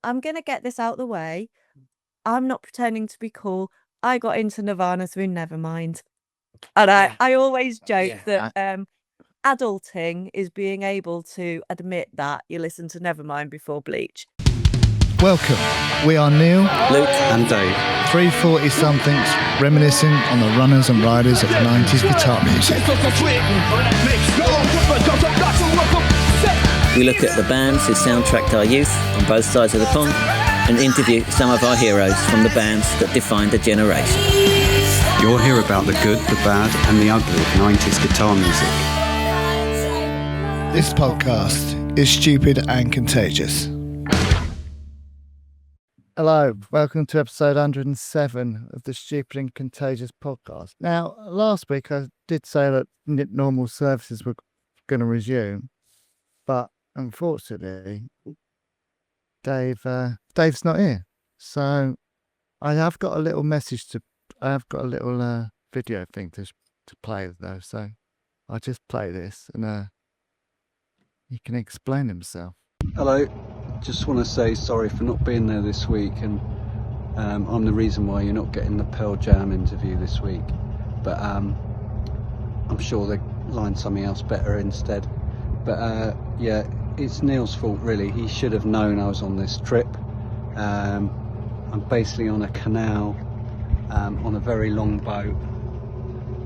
I'm going to get this out the way. I'm not pretending to be cool. I got into Nirvana through Nevermind. And I always joke that adulting is being able to admit that you listen to Nevermind before Bleach. Welcome. We are Neil, Luke and Dave. 340-somethings reminiscing on the runners and riders of 90s guitar music. We look at the bands who soundtracked our youth on both sides of the pond and interview some of our heroes from the bands that defined a generation. You'll hear about the good, the bad and the ugly of 90s guitar music. This podcast is Stupid and Contagious. Hello, welcome to episode 107 of the Stupid and Contagious podcast. Now, last week I did say that normal services were going to resume, but unfortunately, Dave's not here. So I have got a little video thing to play though. So I'll just play this and he can explain himself. Hello, just want to say sorry for not being there this week, and I'm the reason why you're not getting the Pearl Jam interview this week, but I'm sure they'll line something else better instead. But yeah, it's Neil's fault really. He should have known I was on this trip. I'm basically on a canal on a very long boat.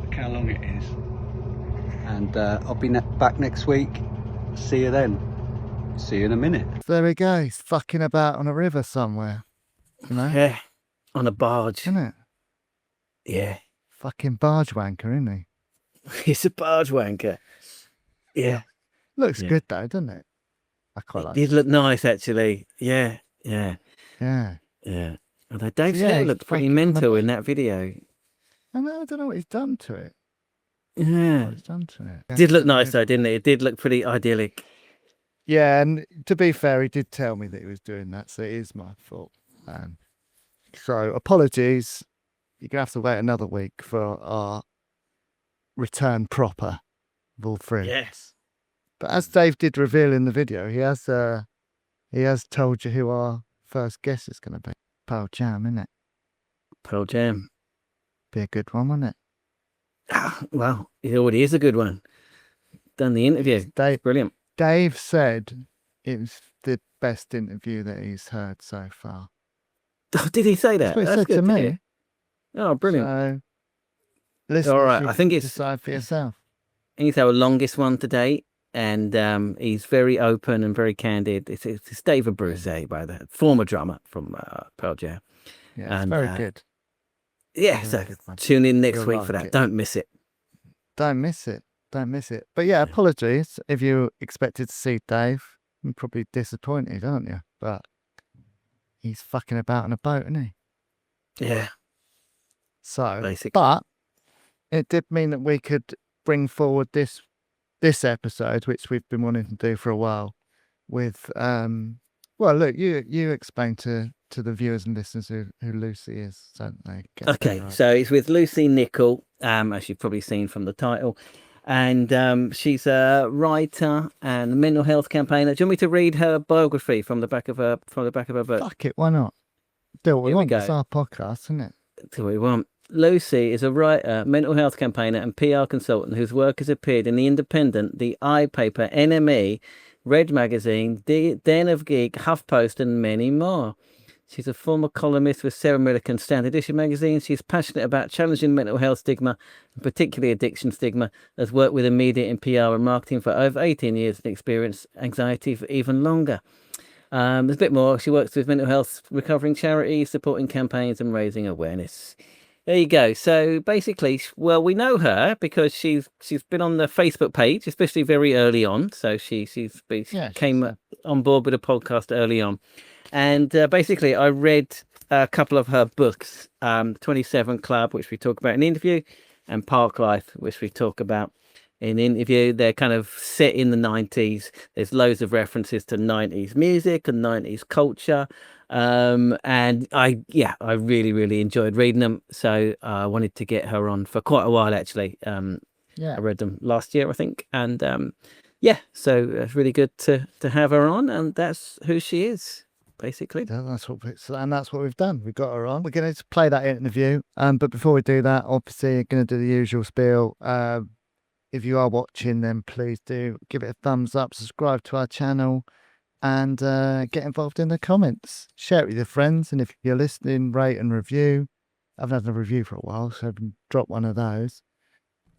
Look how long it is. And I'll be back next week. See you then. See you in a minute. There we go. He's fucking about on a river somewhere. You know? Yeah, on a barge. Isn't it? Yeah. Fucking barge wanker, isn't he? He's a barge wanker. Yeah. Looks good though, doesn't it? I quite like it. Did look nice actually. Yeah. Although Dave still looked pretty mental in that video. I don't know what he's done to it. Yeah. What he's done to it. It did look nice though, didn't it? It did look pretty idyllic. Yeah, and to be fair, he did tell me that he was doing that, so it is my fault. So apologies. You're gonna have to wait another week for our return proper of all three. Yes. But as Dave did reveal in the video, he has told you who our first guest is going to be. Pearl Jam, isn't it? Pearl Jam. Be a good one, wouldn't it? Well, it already is a good one. Done the interview. Brilliant. Dave said it was the best interview that he's heard so far. Oh, did he say that? That's what he said to me. Oh, brilliant. So, listen, all right, I think it's decide for yourself. He's our longest one to date, and he's very open and very candid. It's David Bruce, by the former drummer from Pearl Jam. Yeah, it's very good. Yeah, so tune in next week for that. It. Don't miss it. Don't miss it. But yeah, apologies if you expected to see Dave. You're probably disappointed, aren't you? But he's fucking about on a boat, isn't he? Yeah. So, basically. But it did mean that we could bring forward this episode, which we've been wanting to do for a while, with well, look, you explain to the viewers and listeners who Lucy is, don't they? Okay, so it's with Lucy Nichol, as you've probably seen from the title, and she's a writer and a mental health campaigner. Do you want me to read her biography from the back of her book? Fuck it, why not? Do what we want. It's our podcast, isn't it? Do what we want. Lucy is a writer, mental health campaigner and PR consultant whose work has appeared in The Independent, The I Paper, NME, Red Magazine, Den of Geek, HuffPost and many more. She's a former columnist with Sarah Millican's Standard Issue magazine. She's passionate about challenging mental health stigma, and particularly addiction stigma, has worked with the media in PR and marketing for over 18 years and experienced anxiety for even longer. There's a bit more. She works with mental health recovering charities, supporting campaigns and raising awareness. There you go. So basically, well, we know her because she's been on the Facebook page, especially very early on. So she came on board with a podcast early on. And basically, I read a couple of her books, 27 Club, which we talk about in the interview, and Park Life, which we talk about in the interview. They're kind of set in the 90s. There's loads of references to 90s music and 90s culture. And I really, really enjoyed reading them. So I wanted to get her on for quite a while, actually. I read them last year, I think. And so it's really good to have her on. And that's who she is. basically. That's what we've done. We've got her on. We're going to play that interview. But before we do that, obviously, you're going to do the usual spiel. If you are watching, then please do give it a thumbs up, subscribe to our channel, and get involved in the comments. Share it with your friends, and if you're listening, rate and review. I haven't had a review for a while, so drop one of those.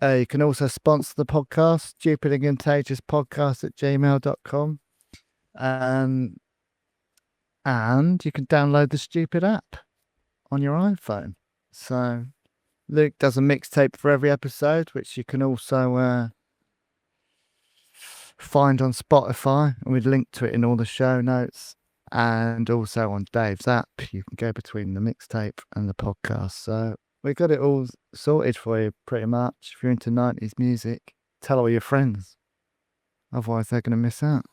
You can also sponsor the podcast, Stupid and Contagious podcast at gmail.com. And you can download the Stupid app on your iPhone. So Luke does a mixtape for every episode, which you can also find on Spotify. And we'd link to it in all the show notes. And also on Dave's app, you can go between the mixtape and the podcast. So we got it all sorted for you, pretty much. If you're into 90s music, tell all your friends. Otherwise, they're going to miss out.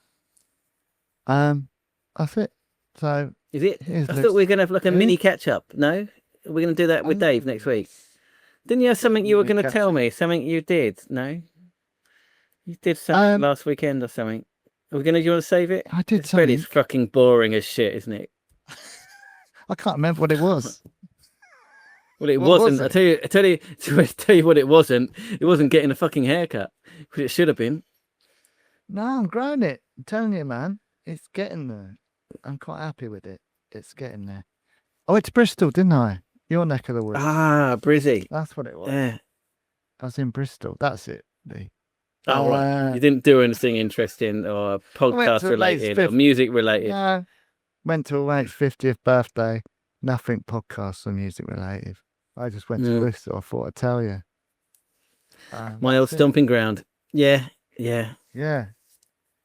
That's it. So is it? I thought we were going to have like a mini catch up. No, we're going to do that with Dave next week. Didn't you have something you were going to tell me? Something you did? No, you did something last weekend or something. Are we going to? Do you want to save it? I did something. It's fucking boring as shit, isn't it? I can't remember what it was. Well, it wasn't. I tell you what it wasn't. It wasn't getting a fucking haircut, which it should have been. No, I'm growing it. I'm telling you, man. It's getting there. I'm quite happy with it. It's getting there. I went to Bristol, didn't I? Your neck of the woods. Ah, Brizzy. That's what it was. Yeah. I was in Bristol. That's it. Oh, right. You didn't do anything interesting or podcast related or music related? No. Went to a mate's 50th birthday. Nothing podcast or music related. I just went to Bristol. I thought I'd tell you. My old stomping ground. Yeah.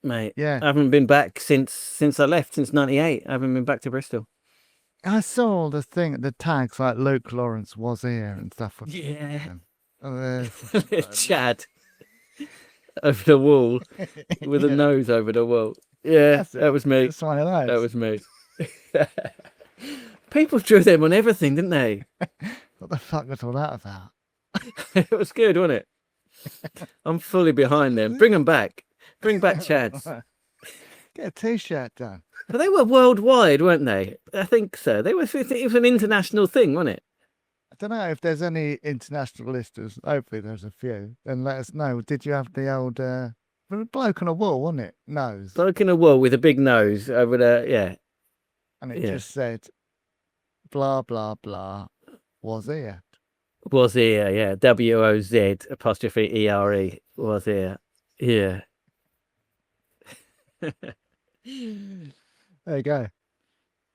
Mate, yeah. I haven't been back since I left, since 98. I haven't been back to Bristol. I saw the tags like Luke Lawrence was here and stuff. Yeah. Chad over the wall with a nose over the wall. Yeah, that was me. That was me. People drew them on everything, didn't they? What the fuck was all that about? It was good, wasn't it? I'm fully behind them. Bring them back. Bring back Chads. Get a t-shirt done. But they were worldwide, weren't they? I think so. It was an international thing, wasn't it? I don't know if there's any international listeners. Hopefully there's a few. Then let us know. Did you have the old bloke on a wall, wasn't it? Nose. Bloke on a wall with a big nose over there, yeah. And it just said, blah, blah, blah, was here. Was here, yeah. WOZ apostrophe ERE was here. Yeah. There you go.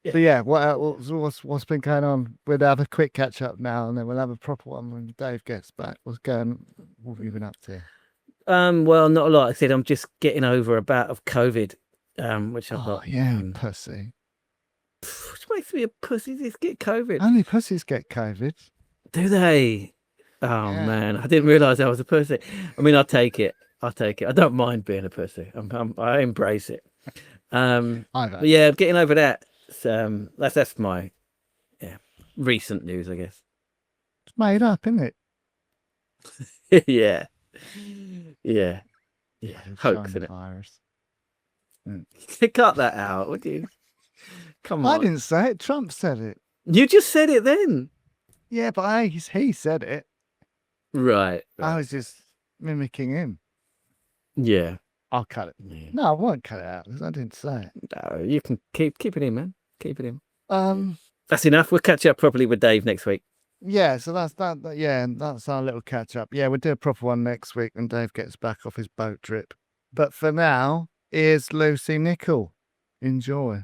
Yeah. So yeah, what's been going on? We'll have a quick catch up now, and then we'll have a proper one when Dave gets back. What have you been up to? Well, not a lot. I said I'm just getting over a bout of COVID, which I've got. Yeah, pussy. Which makes me a pussy. Just get COVID. Only pussies get COVID. Do they? Oh man, I didn't realise I was a pussy. I mean, I'll take it. I don't mind being a pussy. I embrace it. But yeah, getting over that. That's my recent news, I guess. It's made up, isn't it? yeah. Hoax, isn't it? Virus. Cut that out, would you? Come on. I didn't say it. Trump said it. You just said it then. Yeah, but he said it. Right. I was just mimicking him. Yeah. I'll cut it. Yeah. No, I won't cut it out because I didn't say it. No, you can keep it in, man. Keep it in. That's enough. We'll catch up properly with Dave next week. Yeah, so that's that. Yeah, that's our little catch up. Yeah, we'll do a proper one next week when Dave gets back off his boat trip. But for now, here's Lucy Nichol. Enjoy.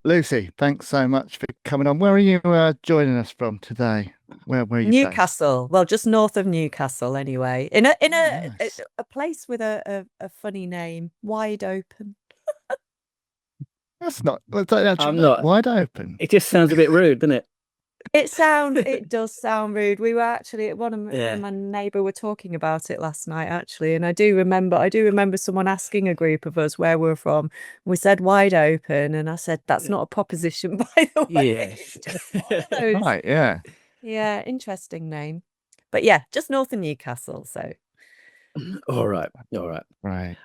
Lucy, thanks so much for coming on. Where are you joining us from today? Where are you? Newcastle. Based? Well, just north of Newcastle, anyway. In a place with a funny name, Wide Open. That's not. I'm not wide open. It just sounds a bit rude, doesn't it? It does sound rude. We were actually my neighbour were talking about it last night, actually, and I do remember someone asking a group of us where we're from. We said Wide Open, and I said that's not a proposition, by the way. Yeah. Right. Yeah. Yeah. Interesting name, but yeah, just north of Newcastle. So All right. Right.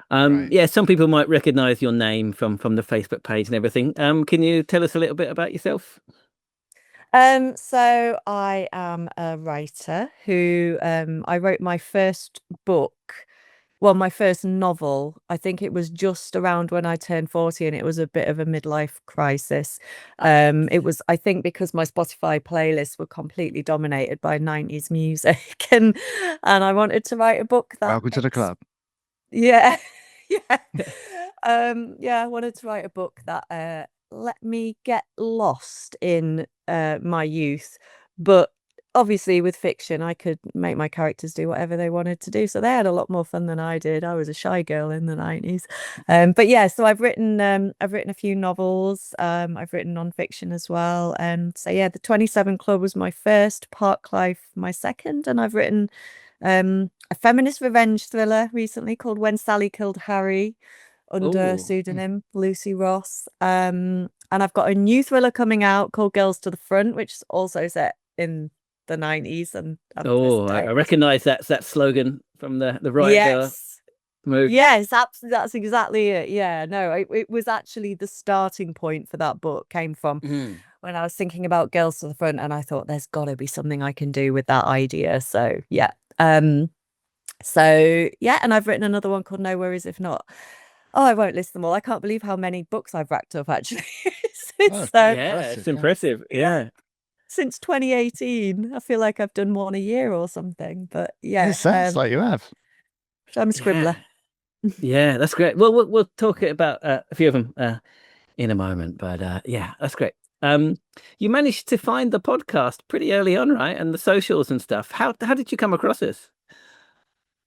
Yeah, some people might recognize your name from the Facebook page and everything. Can you tell us a little bit about yourself? So I am a writer who I wrote my first book, well, my first novel. I think it was just around when I turned 40, and it was a bit of a midlife crisis. It was, I think, because my Spotify playlists were completely dominated by 90s music, and I wanted to write a book that Welcome to the club. yeah. Yeah. I wanted to write a book that let me get lost in my youth, but obviously with fiction I could make my characters do whatever they wanted to do, so they had a lot more fun than I did. I was a shy girl in the 90s. But yeah, so I've written a few novels. I've written non-fiction as well, and so yeah, the 27 Club was my first, Park Life my second, and I've written a feminist revenge thriller recently called When Sally Killed Harry, under pseudonym Lucy Ross. And I've got a new thriller coming out called Girls to the Front, which is also set in the 90s. And I recognize that slogan from the right. Yes. Movie. Yes, that's exactly it. Yeah, no, it was actually the starting point for that book came from when I was thinking about Girls to the Front, and I thought there's got to be something I can do with that idea. So yeah. So yeah, and I've written another one called No Worries If Not. Oh, I won't list them all. I can't believe how many books I've racked up actually. It's impressive. Yeah. Since 2018. I feel like I've done one a year or something. But yeah. It sounds like you have. I'm a scribbler. Yeah, that's great. Well, we'll talk about a few of them in a moment. But yeah, that's great. You managed to find the podcast pretty early on, right? And the socials and stuff. How did you come across this?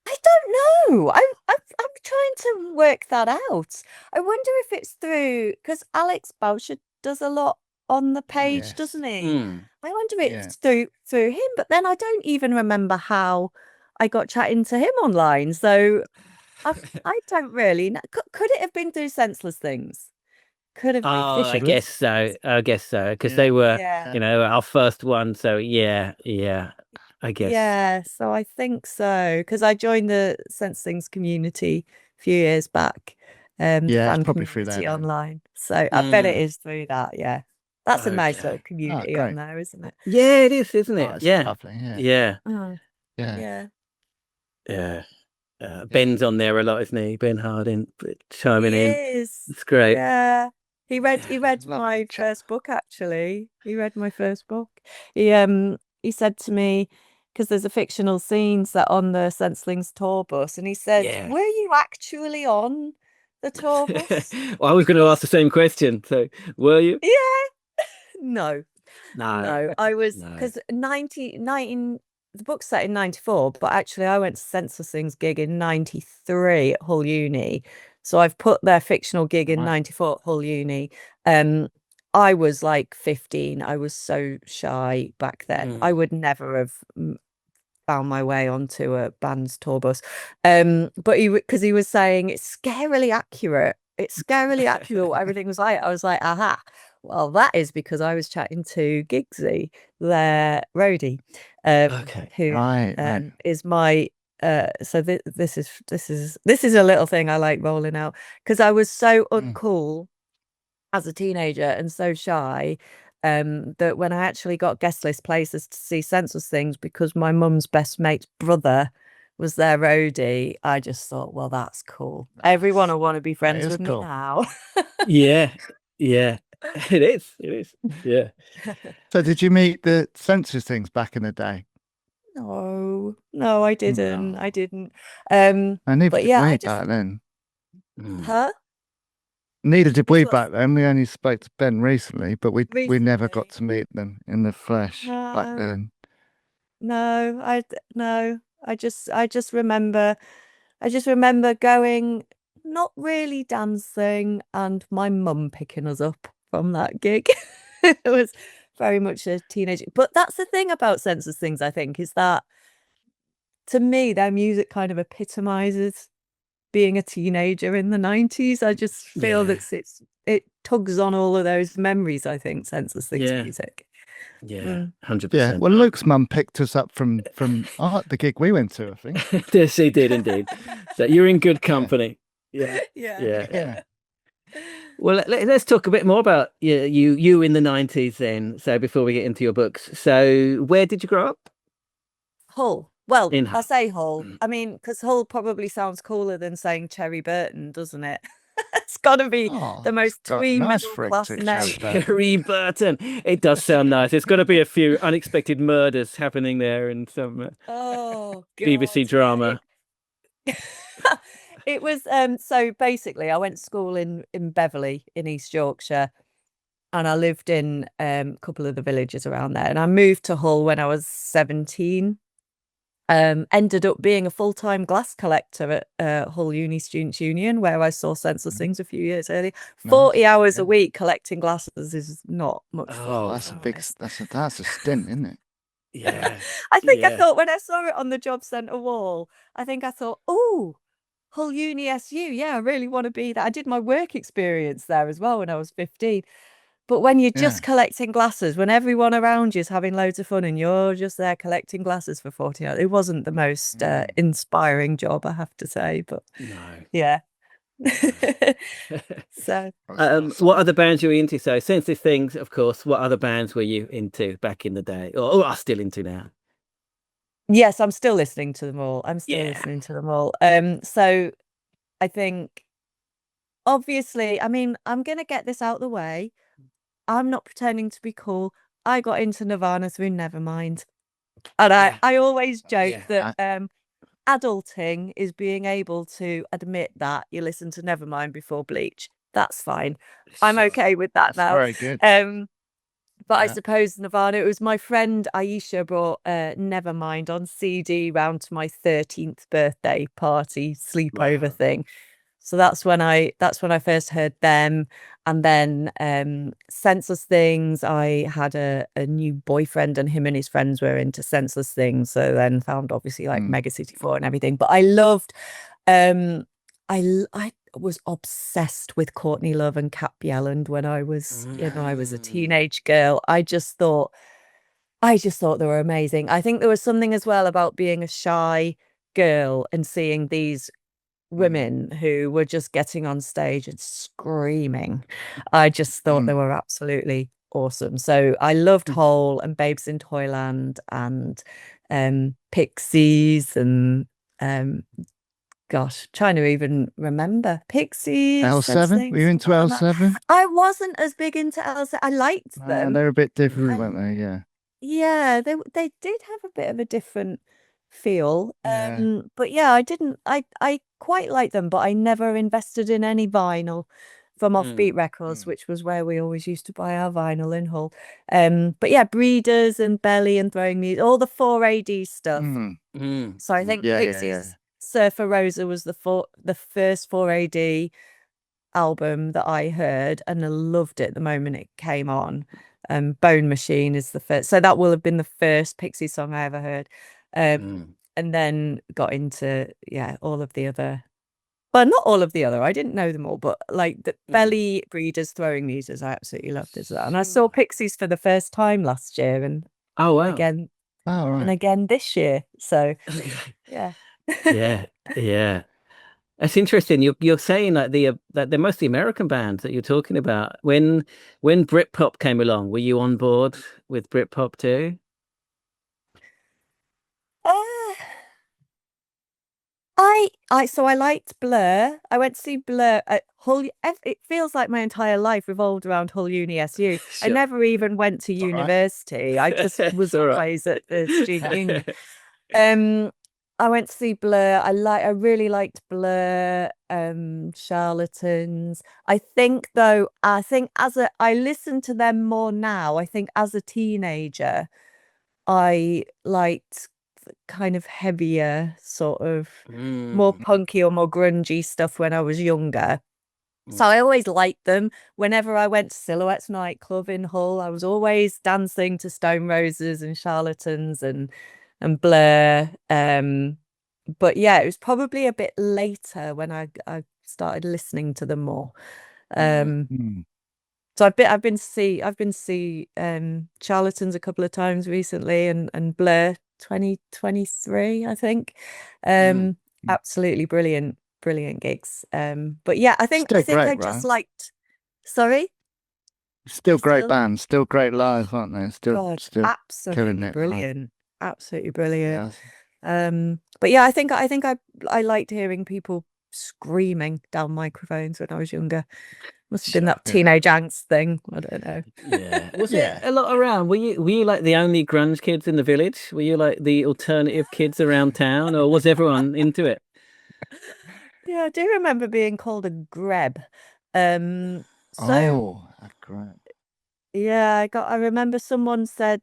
I don't know. I'm trying to work that out. I wonder if it's through, because Alex Boucher does a lot on the page, doesn't he? I wonder if it's through him, but then I don't even remember how I got chatting to him online. So I don't really know. Could it have been through Senseless Things? Could have been. I guess so. Because they were, our first one. So yeah, I guess. Yeah, so I think so, because I joined the Senseless Things community a few years back. It's probably through that online. So I bet it is through that. Yeah, that's a nice little community on there, isn't it? Yeah, it is, isn't it? Lovely, yeah. Ben's on there a lot, isn't he? Ben Harding chiming in. It's great. Yeah, he read my first book actually. He read my first book. He said to me, because there's a fictional scene set on the Senselings tour bus, and he said, "Were you actually on the tour bus?" Well, I was going to ask the same question. So, were you? Yeah. No. I was, because 19 the book's set in 94, but actually I went to Senseless Things gig in 93 at Hull Uni. So I've put their fictional gig in 94 at Hull Uni. I was like 15. I was so shy back then. I would never have found my way onto a band's tour bus. But because he was saying it's scarily accurate. It's scarily accurate what everything was like. I was like, aha. Well, that is because I was chatting to Giggsy, their roadie, who is my. So this is a little thing I like rolling out, because I was so uncool as a teenager and so shy that when I actually got guest list places to see Senseless Things because my mum's best mate's brother was their roadie, I just thought, well, that's cool. Everyone will want to be friends with me now. Yeah. It is. Yeah. So did you meet the Senseless Things back in the day? No, I didn't. No. I didn't. Neither but did yeah, we back then. Huh? Neither did we back then. We only spoke to Ben recently, but we never got to meet them in the flesh back then. No, I just remember going, not really dancing, and my mum picking us up from that gig. It was very much a teenager. But that's the thing about Senseless Things, I think, is that to me, their music kind of epitomizes being a teenager in the 90s. I just feel that it tugs on all of those memories, I think, Senseless Things music. Yeah, Mm. 100%. Yeah. Well, Luke's mum picked us up from the gig we went to, I think. Yes, she did indeed. So you're in good company. Yeah. Yeah. Yeah. Well, let's talk a bit more about you in the 90s then. So before we get into your books. So where did you grow up? Hull. Well, In I Hull. say Hull. I mean, because Hull probably sounds cooler than saying Cherry Burton, doesn't it? It's got to be Oh, the most it's got a twee nice middle frig class to name. Cherry Burton. Cherry Burton. It does sound nice. It's got to be a few unexpected murders happening there and some Oh God, BBC drama. It was so basically I went to school in Beverley in East Yorkshire, and I lived in a couple of the villages around there, and I moved to Hull when I was 17. Ended up being a full-time glass collector at Hull Uni Students' Union, where I saw Senseless Things a few years earlier. 40 hours a week collecting glasses is not much fun. Oh, That's a big. That's a stint, isn't it? yeah. I think I Yeah. thought when I saw it on the job centre wall, I thought, oh, Hull Uni SU. Yeah, I really want to be there. I did my work experience there as well when I was 15. But when you're just collecting glasses, when everyone around you is having loads of fun and you're just there collecting glasses for 40 hours, it wasn't the most inspiring job, I have to say. But No. yeah. So what other bands you were into? So Senseless Things, of course. What other bands were you into back in the day, or are still into now? yes, I'm still listening to them all. So I think obviously, I mean, I'm gonna get this out the way. I'm not pretending to be cool. I got into Nirvana through Nevermind. And I always joke that adulting is being able to admit that you listen to Nevermind before Bleach. That's fine. I'm okay with that now. Very good. But I suppose Nirvana, it was my friend Aisha brought Nevermind on CD round to my 13th birthday party sleepover thing. So that's when I first heard them. And then Senseless Things, I had a new boyfriend and him and his friends were into Senseless Things. So then found obviously like Mega City 4 and everything. But I loved I was obsessed with Courtney Love and Cat Bjelland when I was a teenage girl. I just thought they were amazing. I think there was something as well about being a shy girl and seeing these women who were just getting on stage and screaming. I just thought they were absolutely awesome. So I loved Hole and Babes in Toyland and Pixies and gosh, trying to even remember Pixies. L7? Were you into L7? I wasn't as big into L7. I liked them. They were a bit different, weren't they? Yeah. Yeah, they did have a bit of a different feel. Yeah. But yeah, I quite like them, but I never invested in any vinyl from Offbeat Records, which was where we always used to buy our vinyl in Hull. But yeah, Breeders and Belly and Throwing Music, all the 4AD stuff. So I think Pixies Surfer Rosa was the first 4AD album that I heard, and I loved it the moment it came on. Bone Machine is the first, so that will have been the first Pixie song I ever heard. And then got into all of the other, well, not all of the other, I didn't know them all, but like the Belly, Breeders, Throwing Muses, I absolutely loved as well. And I saw Pixies for the first time last year, and again and again this year. So yeah. yeah. That's interesting. You're saying like that they're mostly American bands that you're talking about. When Britpop came along, were you on board with Britpop too? I liked Blur. I went to see Blur at Hull. It feels like my entire life revolved around Hull Uni SU. I never even went to university. I just was always at the student union. I went to see Blur. I really liked Blur, Charlatans. I think I listen to them more now. I think as a teenager, I liked kind of heavier, sort of more punky or more grungy stuff when I was younger. So I always liked them. Whenever I went to Silhouettes nightclub in Hull, I was always dancing to Stone Roses and Charlatans and Blur. But yeah, it was probably a bit later when I started listening to them more. So I've been to see Charlatans a couple of times recently, and Blur 2023, I think. Absolutely brilliant gigs. But yeah, I think Still great, I right? just liked. Sorry. Still great bands, still great live, aren't they? God, Still killing absolutely it. brilliant, absolutely brilliant. Yeah. But yeah, I think I liked hearing people screaming down microphones when I was younger. Must have been that teenage angst thing. I don't know. Yeah. Was it a lot around? Were you like the only grunge kids in the village? Were you like the alternative kids around town, or was everyone into it? Yeah, I do remember being called a greb. So That's great. yeah, I remember someone said,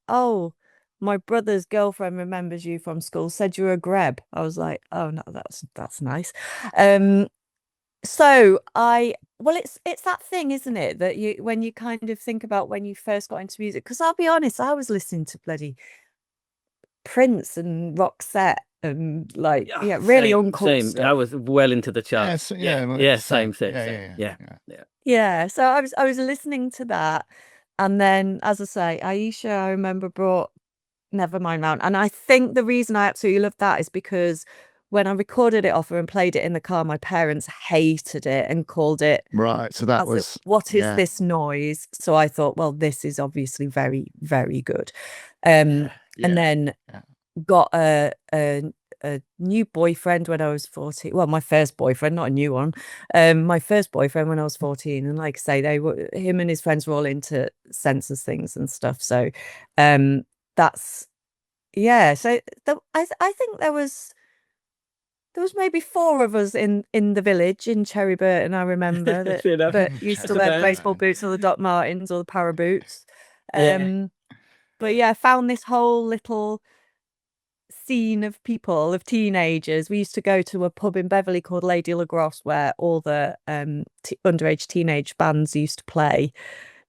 "Oh, my brother's girlfriend remembers you from school. Said you're a greb." I was like, "Oh no, that's nice." So it's that thing, isn't it, that when you kind of think about when you first got into music, because I'll be honest, I was listening to bloody Prince and Roxette and really uncool same. stuff. I was well into the charts. Same. Yeah, so I was listening to that, and then, as I say, Aisha, I remember, brought Nevermind round, and I think the reason I absolutely love that is because when I recorded it off her and played it in the car, my parents hated it and called it right. So that was what is this noise? So I thought, well, this is obviously very, very good. And then got a new boyfriend when I was 14. Well, my first boyfriend, not a new one. My first boyfriend when I was 14, and like I say, him and his friends were all into Senseless Things and stuff. So that's So I think there was maybe 4 of us in the village in Cherry Burton. I remember that used to wear baseball boots or the Doc Martens or the para boots. But yeah, I found this whole little scene of people, of teenagers. We used to go to a pub in Beverley called Lady Lagros, where all the underage teenage bands used to play,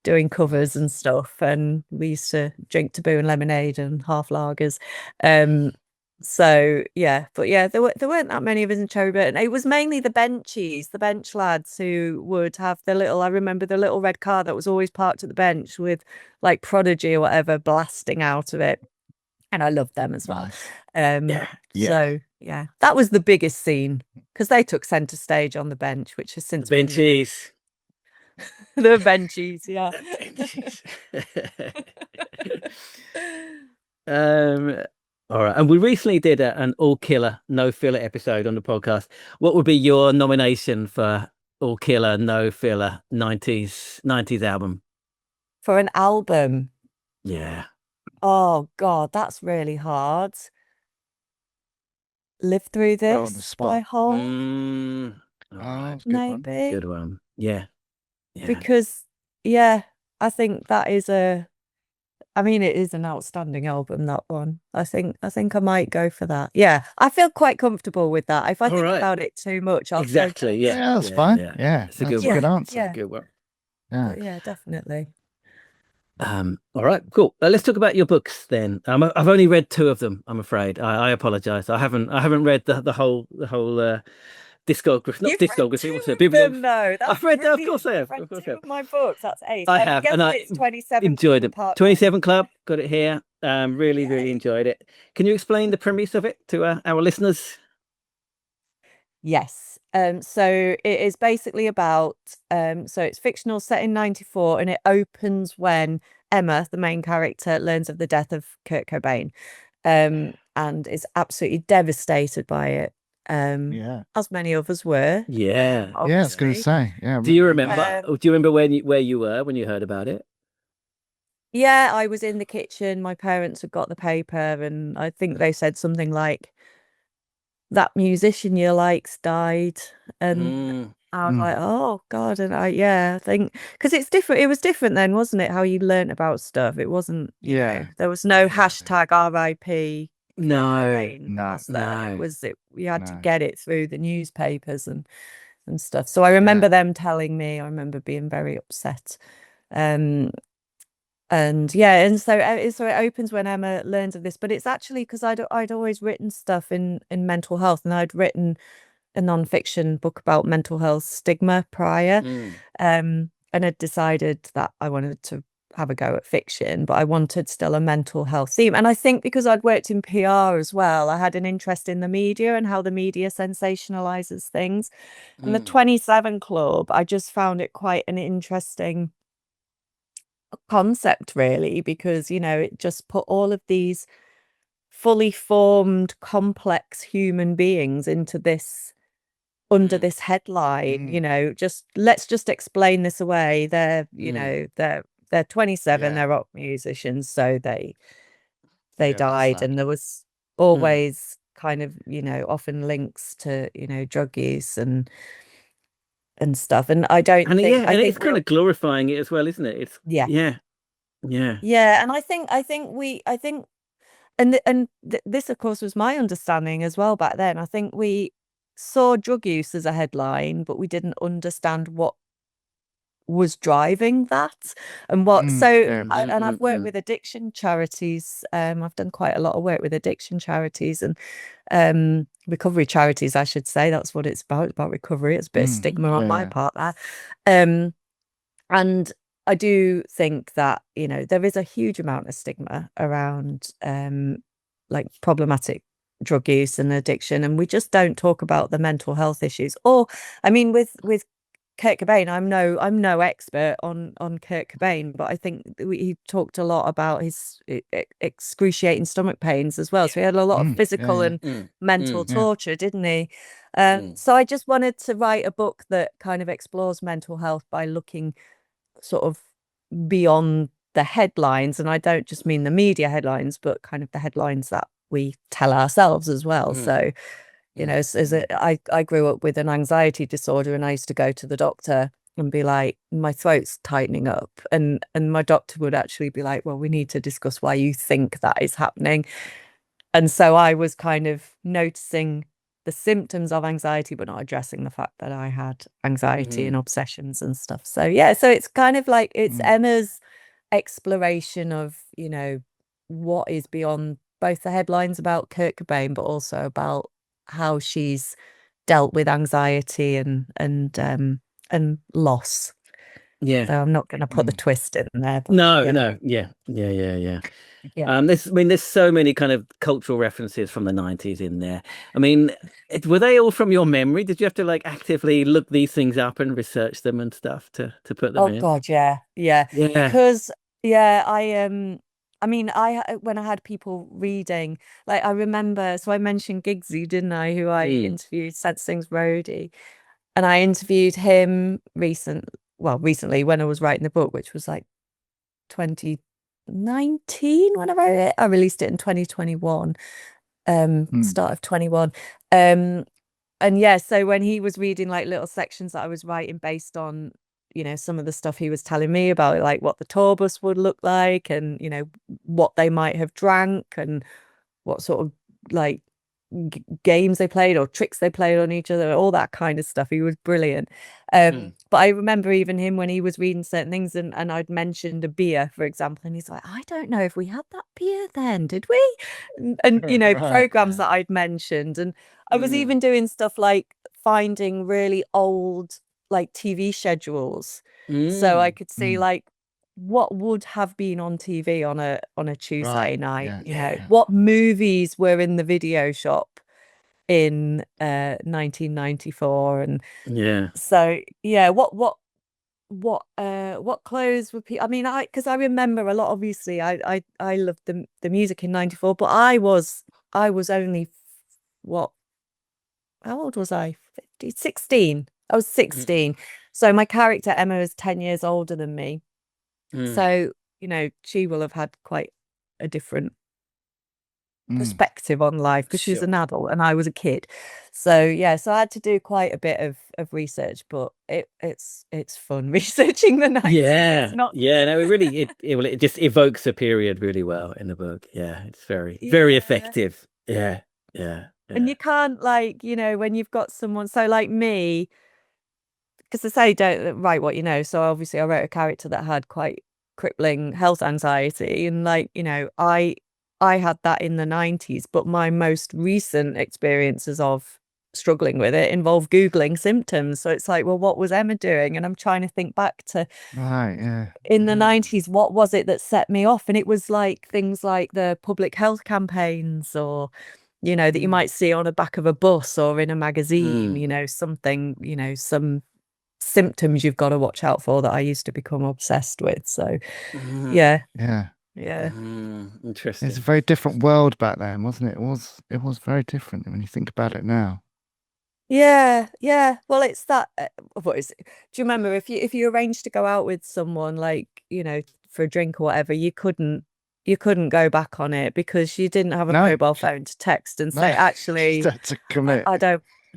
doing covers and stuff, and we used to drink taboo and lemonade and half lagers. So yeah, but yeah, there weren't that many of us in Cherry Burton. It was mainly the bench lads who would have I remember the little red car that was always parked at the bench with like Prodigy or whatever blasting out of it, and I loved them as well. So yeah, that was the biggest scene because they took centre stage on the bench, which has since been Benchies. The benchies, yeah. All right, and we recently did an all killer no filler episode on the podcast. What would be your nomination for all killer no filler 90s album? For an album? Yeah. Oh God, that's really hard. Live Through This by Hole. Maybe. Good one. Yeah. Because I think that is it is an outstanding album, that one. I think I might go for that. Yeah, I feel quite comfortable with that. If I think about it too much, I'll exactly. Yeah, that's fine. Yeah, it's a good answer. Yeah. Good one. Yeah, definitely. All right, cool. Let's talk about your books then. I've only read 2 of them. I'm afraid. I apologize. I haven't read the whole discography. Not discography. What's it? No, I've read that. Of course I have. Of course I have. My books. That's ace. I have, and I 27 enjoyed it. 27 Club. Got it here. Really enjoyed it. Can you explain the premise of it to our listeners? Yes. So it is basically about so it's fictional, set in 94, and it opens when Emma, the main character, learns of the death of Kurt Cobain, and is absolutely devastated by it. As many of us were. Yeah. Obviously. Yeah, I was going to say. Yeah. Do you remember? Do you remember where you were when you heard about it? Yeah, I was in the kitchen. My parents had got the paper, and I think they said something like, "That musician you likes died," and I was like, "Oh God!" And I think because it's different. It was different then, wasn't it? How you learnt about stuff. It wasn't. There was no hashtag RIP. No. It was you had to get it through the newspapers and stuff. So I remember them telling me. I remember being very upset. And so it opens when Emma learns of this, but it's actually because I'd always written stuff in mental health, and I'd written a non-fiction book about mental health stigma prior. And had decided that I wanted to have a go at fiction, but I wanted still a mental health theme. And I think because I'd worked in PR as well, I had an interest in the media and how the media sensationalizes things. And the 27 Club, I just found it quite an interesting concept, really, because, you know, it just put all of these fully formed, complex human beings into this, under this headline, you know, let's just explain this away. They're, you know, they're 27, they're rock musicians, so they died, and there was always kind of, you know, often links to, you know, drug use and stuff. And I don't think, and it's kind of glorifying it as well, isn't it? It's yeah. And I think this of course was my understanding as well back then. I think we saw drug use as a headline, but we didn't understand what was driving that and what and I've worked with addiction charities. I've done quite a lot of work with addiction charities and recovery charities, I should say. That's what it's about recovery. It's a bit of stigma on my part there. And I do think that, you know, there is a huge amount of stigma around like problematic drug use and addiction, and we just don't talk about the mental health issues. Or I mean, with Kurt Cobain, I'm no expert on Kurt Cobain, but I think he talked a lot about his excruciating stomach pains as well. So he had a lot of physical and mental torture, didn't he? So I just wanted to write a book that kind of explores mental health by looking sort of beyond the headlines. And I don't just mean the media headlines, but kind of the headlines that we tell ourselves as well. So, you know, I grew up with an anxiety disorder, and I used to go to the doctor and be like, my throat's tightening up, and my doctor would actually be like, well, we need to discuss why you think that is happening. And so I was kind of noticing the symptoms of anxiety, but not addressing the fact that I had anxiety and obsessions and stuff. So yeah, so it's kind of like it's Emma's exploration of, you know, what is beyond both the headlines about Kurt Cobain, but also about how she's dealt with anxiety and loss. Yeah. So I'm not going to put the twist in there. But No. Yeah. There's so many kind of cultural references from the 90s in there. I mean, were they all from your memory? Did you have to like actively look these things up and research them and stuff to put them in? Oh God, yeah. Because I mean, when I had people reading, like I remember, so I mentioned Giggsy, didn't I? Who I interviewed, Senseless Things roadie, and I interviewed him recently when I was writing the book, which was like 2019 when I wrote it. I released it in 2021, start of 21. And yeah, so when he was reading like little sections that I was writing based on, you know, some of the stuff he was telling me about, like what the tour bus would look like, and, you know, what they might have drank, and what sort of like games they played or tricks they played on each other, all that kind of stuff. He was brilliant. But I remember even him when he was reading certain things, and I'd mentioned a beer, for example, and he's like, I don't know if we had that beer then, did we? And you know, programs that I'd mentioned. And I was even doing stuff like finding really old like TV schedules, so I could see like what would have been on TV on a Tuesday night, you know, what movies were in the video shop in 1994, and so yeah, what clothes were people. I mean, because I remember a lot. Obviously, I loved the music in '94, but I was only how old was I? 16. I was 16. So my character Emma is 10 years older than me. So, you know, she will have had quite a different perspective on life, because she's an adult and I was a kid. So yeah, so I had to do quite a bit of research, but it's fun researching the 90s. No, it just evokes a period really well in the book. Yeah, it's very effective. Yeah. And you can't, like, you know, when you've got someone so like me, because I say don't write what you know. So obviously I wrote a character that had quite crippling health anxiety, and like, you know, I had that in the 90s, but my most recent experiences of struggling with it involved Googling symptoms. So it's like, well, what was Emma doing? And I'm trying to think back to in the 90s, what was it that set me off? And it was like things like the public health campaigns, or, you know, that you might see on the back of a bus or in a magazine, you know, something, you know, some symptoms you've got to watch out for that I used to become obsessed with. So yeah. Interesting. It's a very different world back then, wasn't it? It was very different when you think about it now. Yeah. Well, it's that. What is it? Do you remember if you arranged to go out with someone, like, you know, for a drink or whatever, you couldn't go back on it because you didn't have a mobile phone to text and say, actually, to commit. I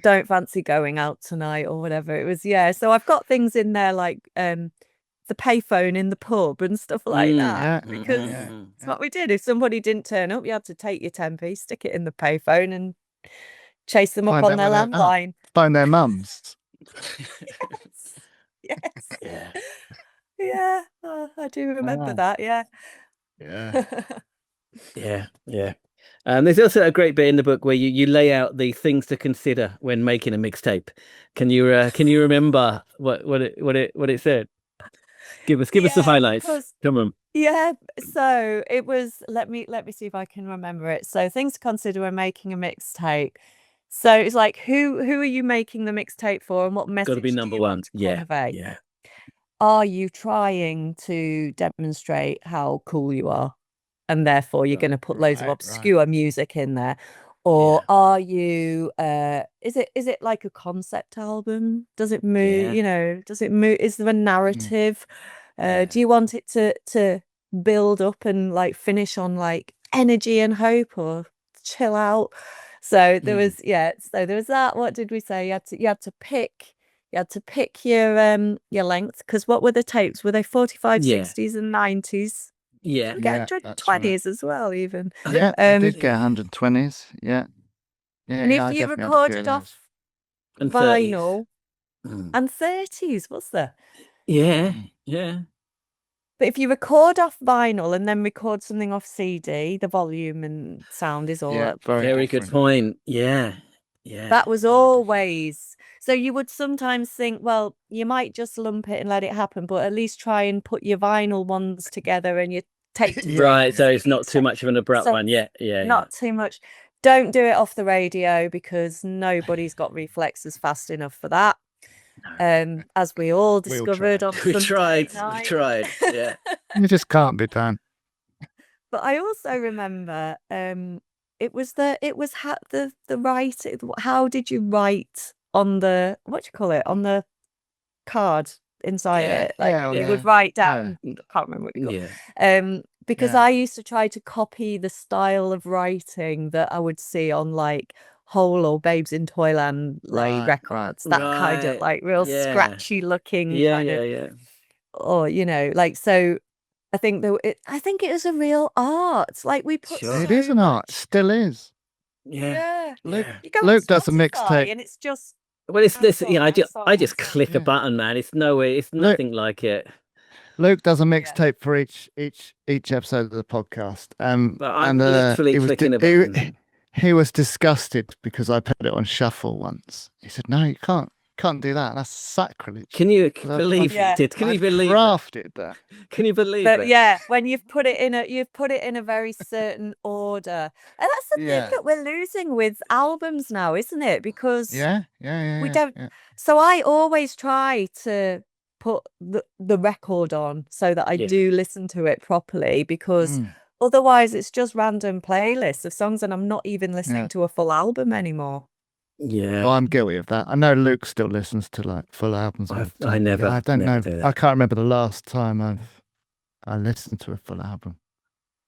don't fancy going out tonight or whatever it was. Yeah. So I've got things in there like the payphone in the pub and stuff like that, because it's what we did. If somebody didn't turn up, you had to take your 10p, stick it in the payphone, and chase them up on their landline. Phone their mums. Yes. Yeah. Oh, I do remember that. Yeah. Yeah. There's also a great bit in the book where you lay out the things to consider when making a mixtape. Can you remember what it said? Give us the highlights. Come on. Yeah. So it was. Let me see if I can remember it. So things to consider when making a mixtape. So it's like, who are you making the mixtape for, and what message? Got to be number one. Yeah. Are you trying to demonstrate how cool you are, and therefore you're going to put loads of obscure music in there? Or are you is it like a concept album? Does it move, you know, does it move? Is there a narrative? Do you want it to build up and like finish on like energy and hope, or chill out? So there was that. What did we say? You had to pick your length, because what were the tapes? Were they 45, 60s and 90s? Yeah. We get 120s as well, even. Yeah, I did get 120s. Yeah. And if you recorded off and vinyl, and 30s, was there? Yeah. But if you record off vinyl and then record something off CD, the volume and sound is all up. Very good point. Yeah. That was always. So you would sometimes think, well, you might just lump it and let it happen, but at least try and put your vinyl ones together and you take right. So it's not too much of an abrupt one. Yeah. Not too much. Don't do it off the radio, because nobody's got reflexes fast enough for that. As we all discovered on we Sunday tried. night. We tried. Yeah. It just can't be done. But I also remember it was the write. How did you write on the, what do you call it, on the card inside it? Like you would write down. I can't remember what you call it. Because I used to try to copy the style of writing that I would see on like Hole or Babes in Toyland records. That kind of like real scratchy looking. Yeah. Or, you know, like, so I think it was a real art. Like we put. It is an art. Still is. Yeah. Luke does a mixtape, and it's just. Well, it's this. I just click a button, man. It's it's nothing like it. Luke does a mixtape for each episode of the podcast. But I'm literally clicking a button. He was disgusted because I put it on shuffle once. He said, "No, you can't do that. That's sacrilege." Can you believe it? Can you believe crafted that? Can you believe it? Yeah, when you've put it in a very certain order, and that's the thing that we're losing with albums now, isn't it? Because we don't. Yeah. So I always try to put the record on so that I do listen to it properly, because otherwise it's just random playlists of songs and I'm not even listening to a full album anymore. Yeah. Well, I'm guilty of that. I know Luke still listens to like full albums. I never. I don't know. I can't remember the last time I listened to a full album.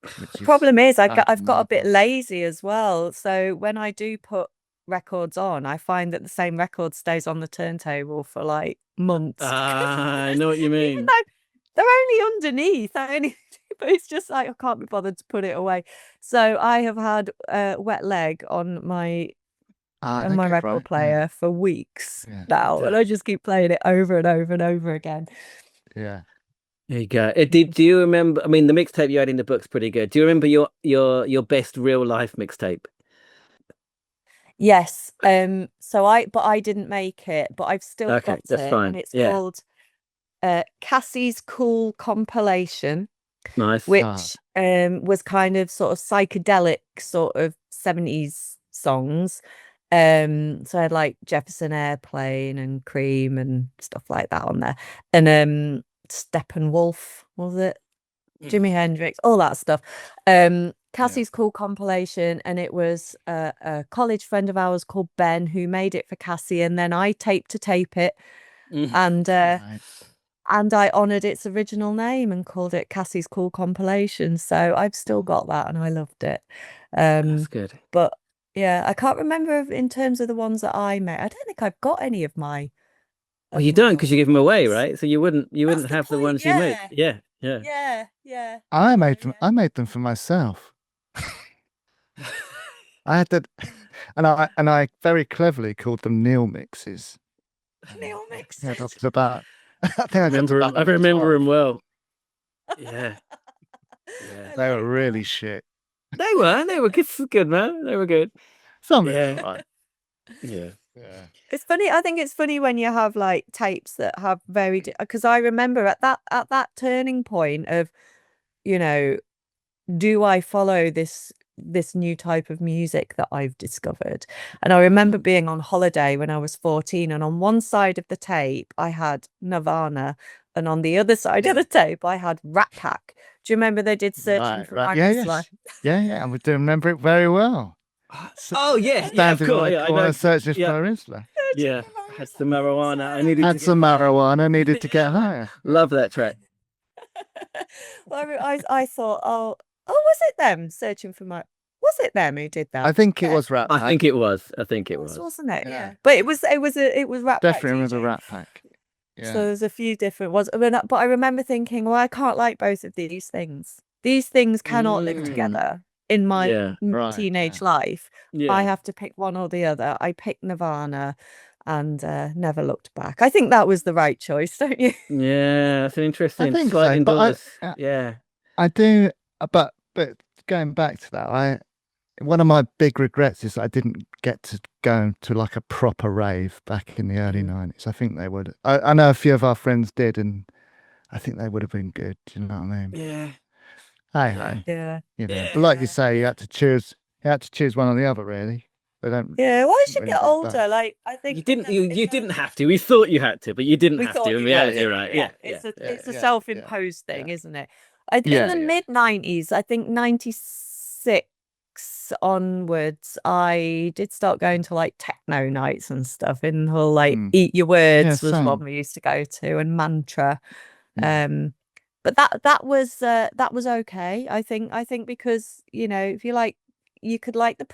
The problem is I've got a bit lazy as well. So when I do put records on, I find that the same record stays on the turntable for like months. I know what you mean. Even though they're only underneath, but it's just like I can't be bothered to put it away. So I have had Wet Leg on my record player for weeks now, and I just keep playing it over and over and over again. Yeah. There you go. Do you remember? I mean, the mixtape you had in the book's pretty good. Do you remember your best real life mixtape? Yes. So I didn't make it, but I've still Okay, got that's it, fine. and it's Yeah. called Cassie's Cool Compilation, Nice. which was kind of sort of psychedelic sort of 70s songs. So I had like Jefferson Airplane and Cream and stuff like that on there. And Steppenwolf, was it? Jimi Hendrix, all that stuff. Cassie's Cool Compilation, and it was a college friend of ours called Ben who made it for Cassie, and then I taped to tape it, and I honoured its original name and called it Cassie's Cool Compilation. So I've still got that, and I loved it. That's good. But yeah, I can't remember in terms of the ones that I made. I don't think I've got any of my. Well, you don't, because you give them away, ones. right? So you wouldn't That's have the point, ones you made. yeah. Yeah. Yeah. I made them for myself. I had that, and I very cleverly called them Neil mixes. Neil mixes. Yeah, that's about. I think I remember them well. Yeah. They were really shit. They were good, man. They were good. Some Yeah. Yeah. It's funny. I think it's funny when you have like tapes that have very, because I remember at that turning point of, do I follow this new type of music that I've discovered? And I remember being on holiday when I was 14, and on one side of the tape I had Nirvana, and on the other side of the tape I had Rat Pack. Do you remember they did Searching for Agnes Life? Yeah, I do remember it very well. Oh yeah, of course. I know. Searching for Isla. Yeah, had some marijuana. I needed marijuana. Needed to get higher. Love that track. Well, I thought, oh, was it them Searching for my? Was it them who did that? I think it was Rat Pack. I think it was, wasn't it? Yeah. But it was Rat Pack. Definitely was a Rat Pack. Yeah. So there's a few different ones. But I remember thinking, well, I can't like both of these things. These things cannot live together in my teenage life. Yeah. I have to pick one or the other. I picked Nirvana and never looked back. I think that was the right choice, don't you? Yeah, that's an interesting. I think so, but I do. But going back to that, one of my big regrets is I didn't get to go to like a proper rave back in the early 90s. I think they would. I know a few of our friends did, and I think they would have been good. Do you know what I mean? Yeah. Hey. Yeah. But like you say, you had to choose one or the other, really. They don't. Yeah. Well, as you get older, like I think you didn't have to. We thought you had to, but you didn't have to in reality, right? Yeah. It's a self-imposed thing, isn't it? I think in the mid-90s, I think 96 onwards, I did start going to like techno nights and stuff in Hull. Like Eat Your Words was one we used to go to, and Mantra. But that was okay. I think because if you could like the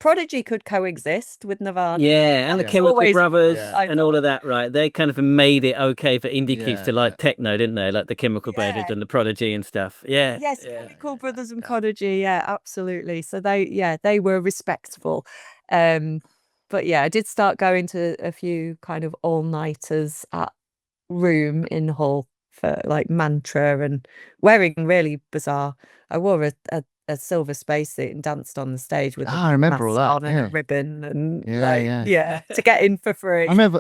Prodigy could coexist with Nirvana. Yeah, and the Chemical Brothers and all of that, right? They kind of made it okay for indie kids to like techno, didn't they? Like the Chemical Brothers and the Prodigy and stuff. Yeah. Yes, Chemical Brothers and Prodigy. Yeah, absolutely. So they were respectable. But yeah, I did start going to a few kind of all-nighters at Room in Hull for like Mantra, and wearing really bizarre. I wore a silver spacesuit and danced on the stage with I remember all that, and a ribbon and to get in for free. I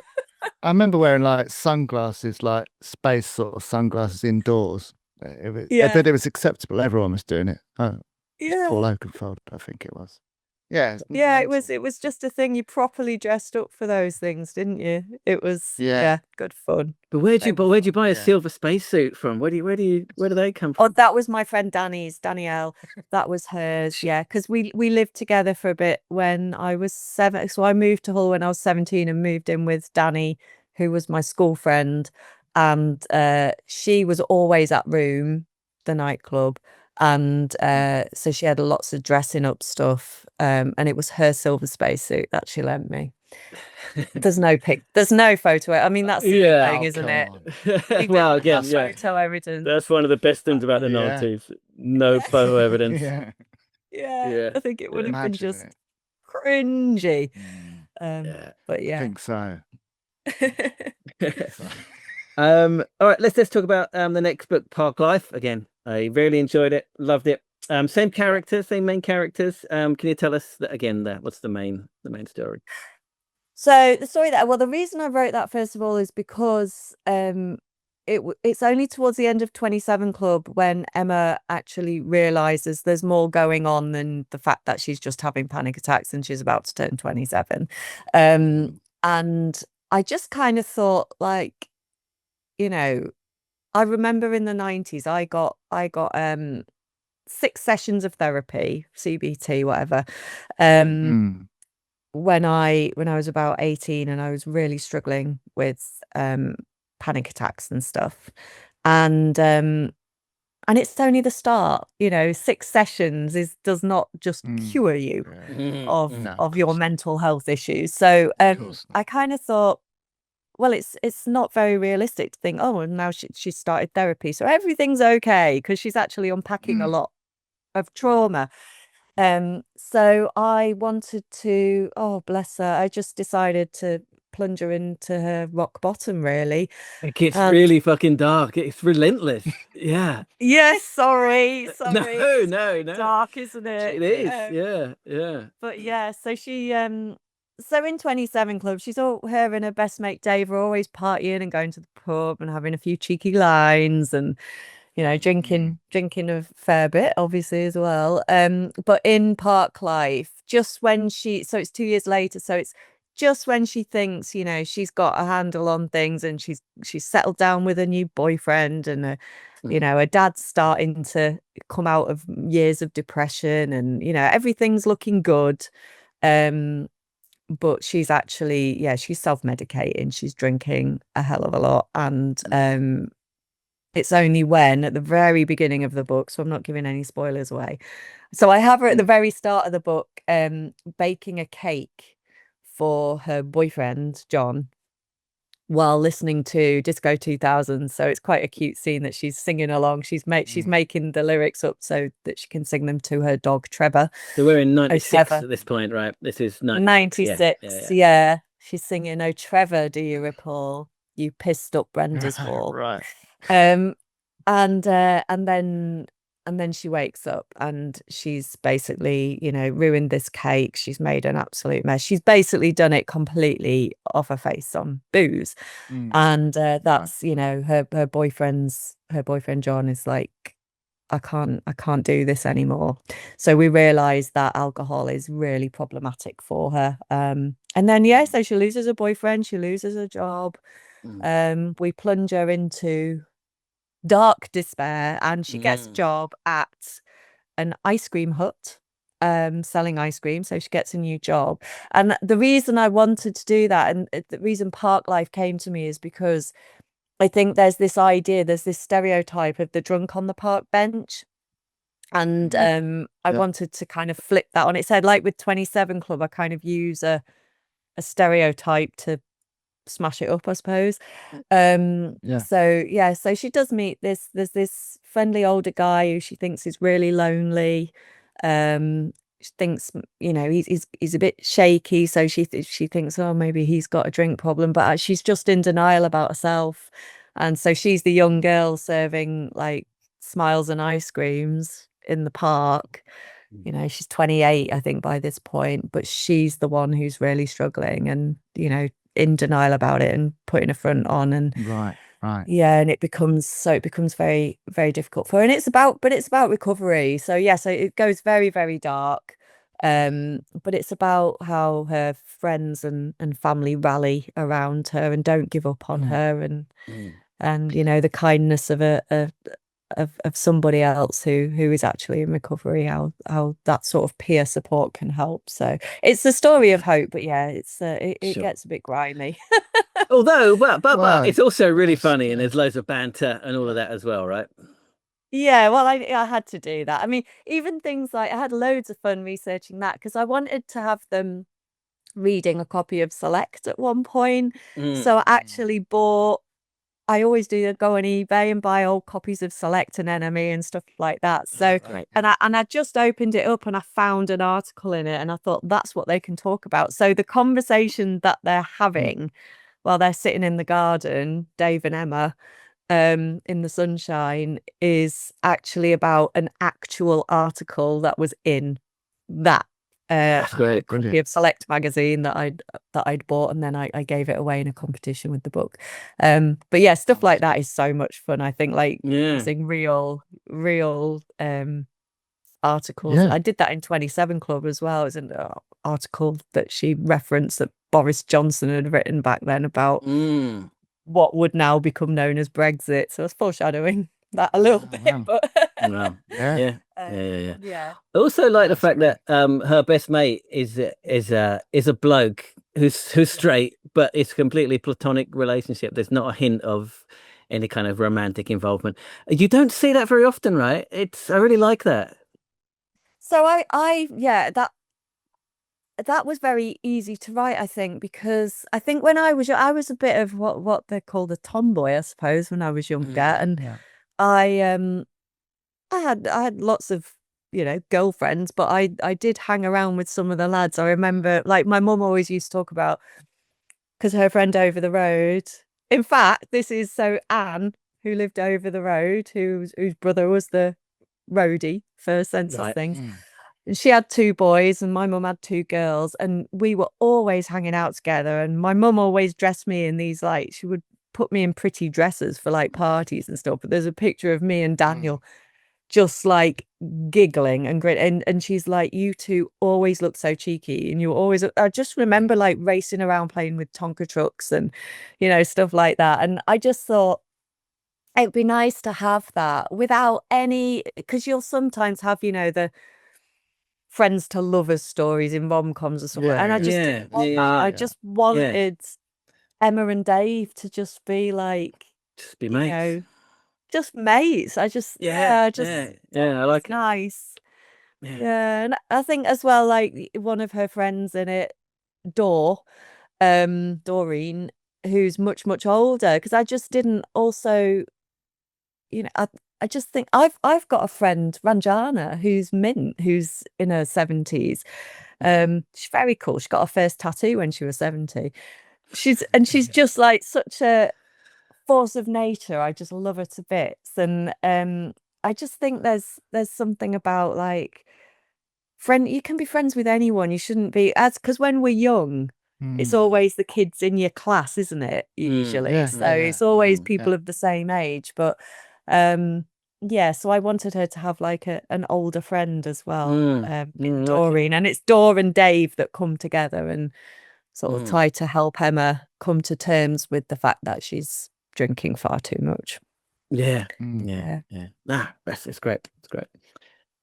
remember wearing like sunglasses, like space sort of sunglasses indoors. But it was acceptable. Everyone was doing it. Paul Oakenfold, I think it was. Yeah. It was just a thing. You properly dressed up for those things, didn't you? It was good fun. But where'd you buy a silver spacesuit from? Where do they come from? Oh, that was my friend Danielle. That was hers. Yeah, because we lived together for a bit when I was 7. So I moved to Hull when I was 17 and moved in with Danny, who was my school friend, and she was always at Room, the nightclub. And so she had lots of dressing up stuff, and it was her silver spacesuit that she lent me. There's no photo. I mean, that's the thing, isn't it? Well, again, photo evidence. That's one of the best things about the 90s. No photo evidence. Yeah. I think it would have been just cringy. But yeah, I think so. All right, let's talk about the next book, Park Life. Again, I really enjoyed it, loved it. Same characters, same main characters. Can you tell us again? What's the main story? So the story the reason I wrote that first of all is because it's only towards the end of 27 Club when Emma actually realizes there's more going on than the fact that she's just having panic attacks and she's about to turn 27. And I just kind of thought, like, you know, I remember in the 90s I got 6 sessions of therapy, CBT, whatever. When I was about 18 and I was really struggling with panic attacks and stuff. And it's only the start, 6 sessions does not just cure you of your mental health issues. So I kind of thought, well, it's not very realistic to think, oh, and now she started therapy, so everything's okay, because she's actually unpacking a lot of trauma. So I wanted to, oh, bless her, I just decided to plunge her into her rock bottom, really. It gets really fucking dark. It's relentless. Yeah. Yes, sorry. No. Dark, isn't it? It is. Yeah. But yeah, so she so in 27 Club, her and her best mate Dave are always partying and going to the pub and having a few cheeky lines and drinking a fair bit, obviously, as well. But in Park Life, just when so it's 2 years later, so it's just when she thinks, she's got a handle on things and she's settled down with a new boyfriend and her dad's starting to come out of years of depression and, everything's looking good. But she's actually, she's self-medicating. She's drinking a hell of a lot. And it's only when, at the very beginning of the book, so I'm not giving any spoilers away. So I have her at the very start of the book baking a cake for her boyfriend, John, while listening to Disco 2000. So it's quite a cute scene that she's singing along. She's making the lyrics up so that she can sing them to her dog, Trevor. So we're in 96 at this point, right? This is 96. Yeah. She's singing, "Oh, Trevor, do you recall? You pissed up Brenda's wall." Right. And then she wakes up and she's basically, ruined this cake. She's made an absolute mess. She's basically done it completely off her face on booze. And that's, her boyfriend John is like, I can't do this anymore. So we realize that alcohol is really problematic for her. And then, so she loses her boyfriend, she loses her job. We plunge her into dark despair and she gets a job at an ice cream hut, selling ice cream. So she gets a new job. And the reason I wanted to do that and the reason Park Life came to me is because I think there's this stereotype of the drunk on the park bench. And I wanted to kind of flip that on its head. Like with 27 Club, I kind of use a stereotype to smash it up, I suppose. So she does meet there's this friendly older guy who she thinks is really lonely. She thinks, he's a bit shaky, so she thinks, oh, maybe he's got a drink problem, but she's just in denial about herself. And so she's the young girl serving like smiles and ice creams in the park. She's 28, I think, by this point, but she's the one who's really struggling and in denial about it and putting a front on. And right and it becomes very, very difficult for her. And it's about recovery. So so it goes very, very dark, but it's about how her friends and family rally around her and don't give up on her, and the kindness of of somebody else who is actually in recovery, how that sort of peer support can help. So it's a story of hope, but it gets a bit grimy. Although, but it's also really funny, and there's loads of banter and all of that as well, right? Yeah, well, I had to do that. I mean, even things like I had loads of fun researching that because I wanted to have them reading a copy of Select at one point. So I actually I always do go on eBay and buy old copies of Select and Enemy and stuff like that. So, and I just opened it up and I found an article in it and I thought that's what they can talk about. So the conversation that they're having while they're sitting in the garden, Dave and Emma, in the Sunshine is actually about an actual article that was in that That's great. copy of Select magazine that I'd bought, and then I gave it away in a competition with the book. But yeah, stuff like that is so much fun. I think like using real articles. Yeah. I did that in 27 Club as well. It was an article that she referenced that Boris Johnson had written back then about what would now become known as Brexit. So I was foreshadowing that a little bit. wow. But Yeah. yeah. I also like the fact that her best mate is a bloke who's straight, but it's a completely platonic relationship. There's not a hint of any kind of romantic involvement. You don't see that very often, right? I really like that. So that was very easy to write, I think, because I think when I was a bit of what they call a tomboy, I suppose, when I was younger, and I had lots of girlfriends, but I did hang around with some of the lads. I remember, like, my mum always used to talk about, because her friend over the road. In fact, this is so Anne, who lived over the road, whose brother was the roadie for Senseless Things. And she had 2 boys and my mum had 2 girls, and we were always hanging out together. And my mum always dressed me in these, like, she would put me in pretty dresses for like parties and stuff. But there's a picture of me and Daniel just like giggling and grit, and she's like, you two always look so cheeky, and you always, I just remember like racing around playing with Tonka trucks and stuff like that. And I just thought it'd be nice to have that without any, because you'll sometimes have the friends to lovers stories in rom-coms or something. And I just didn't want that. I just wanted Emma and Dave to just be like, just be mates. Just mates. I just I like nice. Yeah. And I think as well, like, one of her friends in it, Doreen, who's much older, because I just didn't also, I just think I've got a friend, Ranjana, who's Mint, who's in her 70s. She's very cool. She got her first tattoo when she was 70. She's just like such a force of nature. I just love her to bits. And I just think there's something about like you can be friends with anyone. You shouldn't be, because when we're young, it's always the kids in your class, isn't it? Usually. It's always people of the same age. But so I wanted her to have like an older friend as well, Doreen, and it's Dor and Dave that come together and sort of try to help Emma come to terms with the fact that she's drinking far too much. It's great. It's great.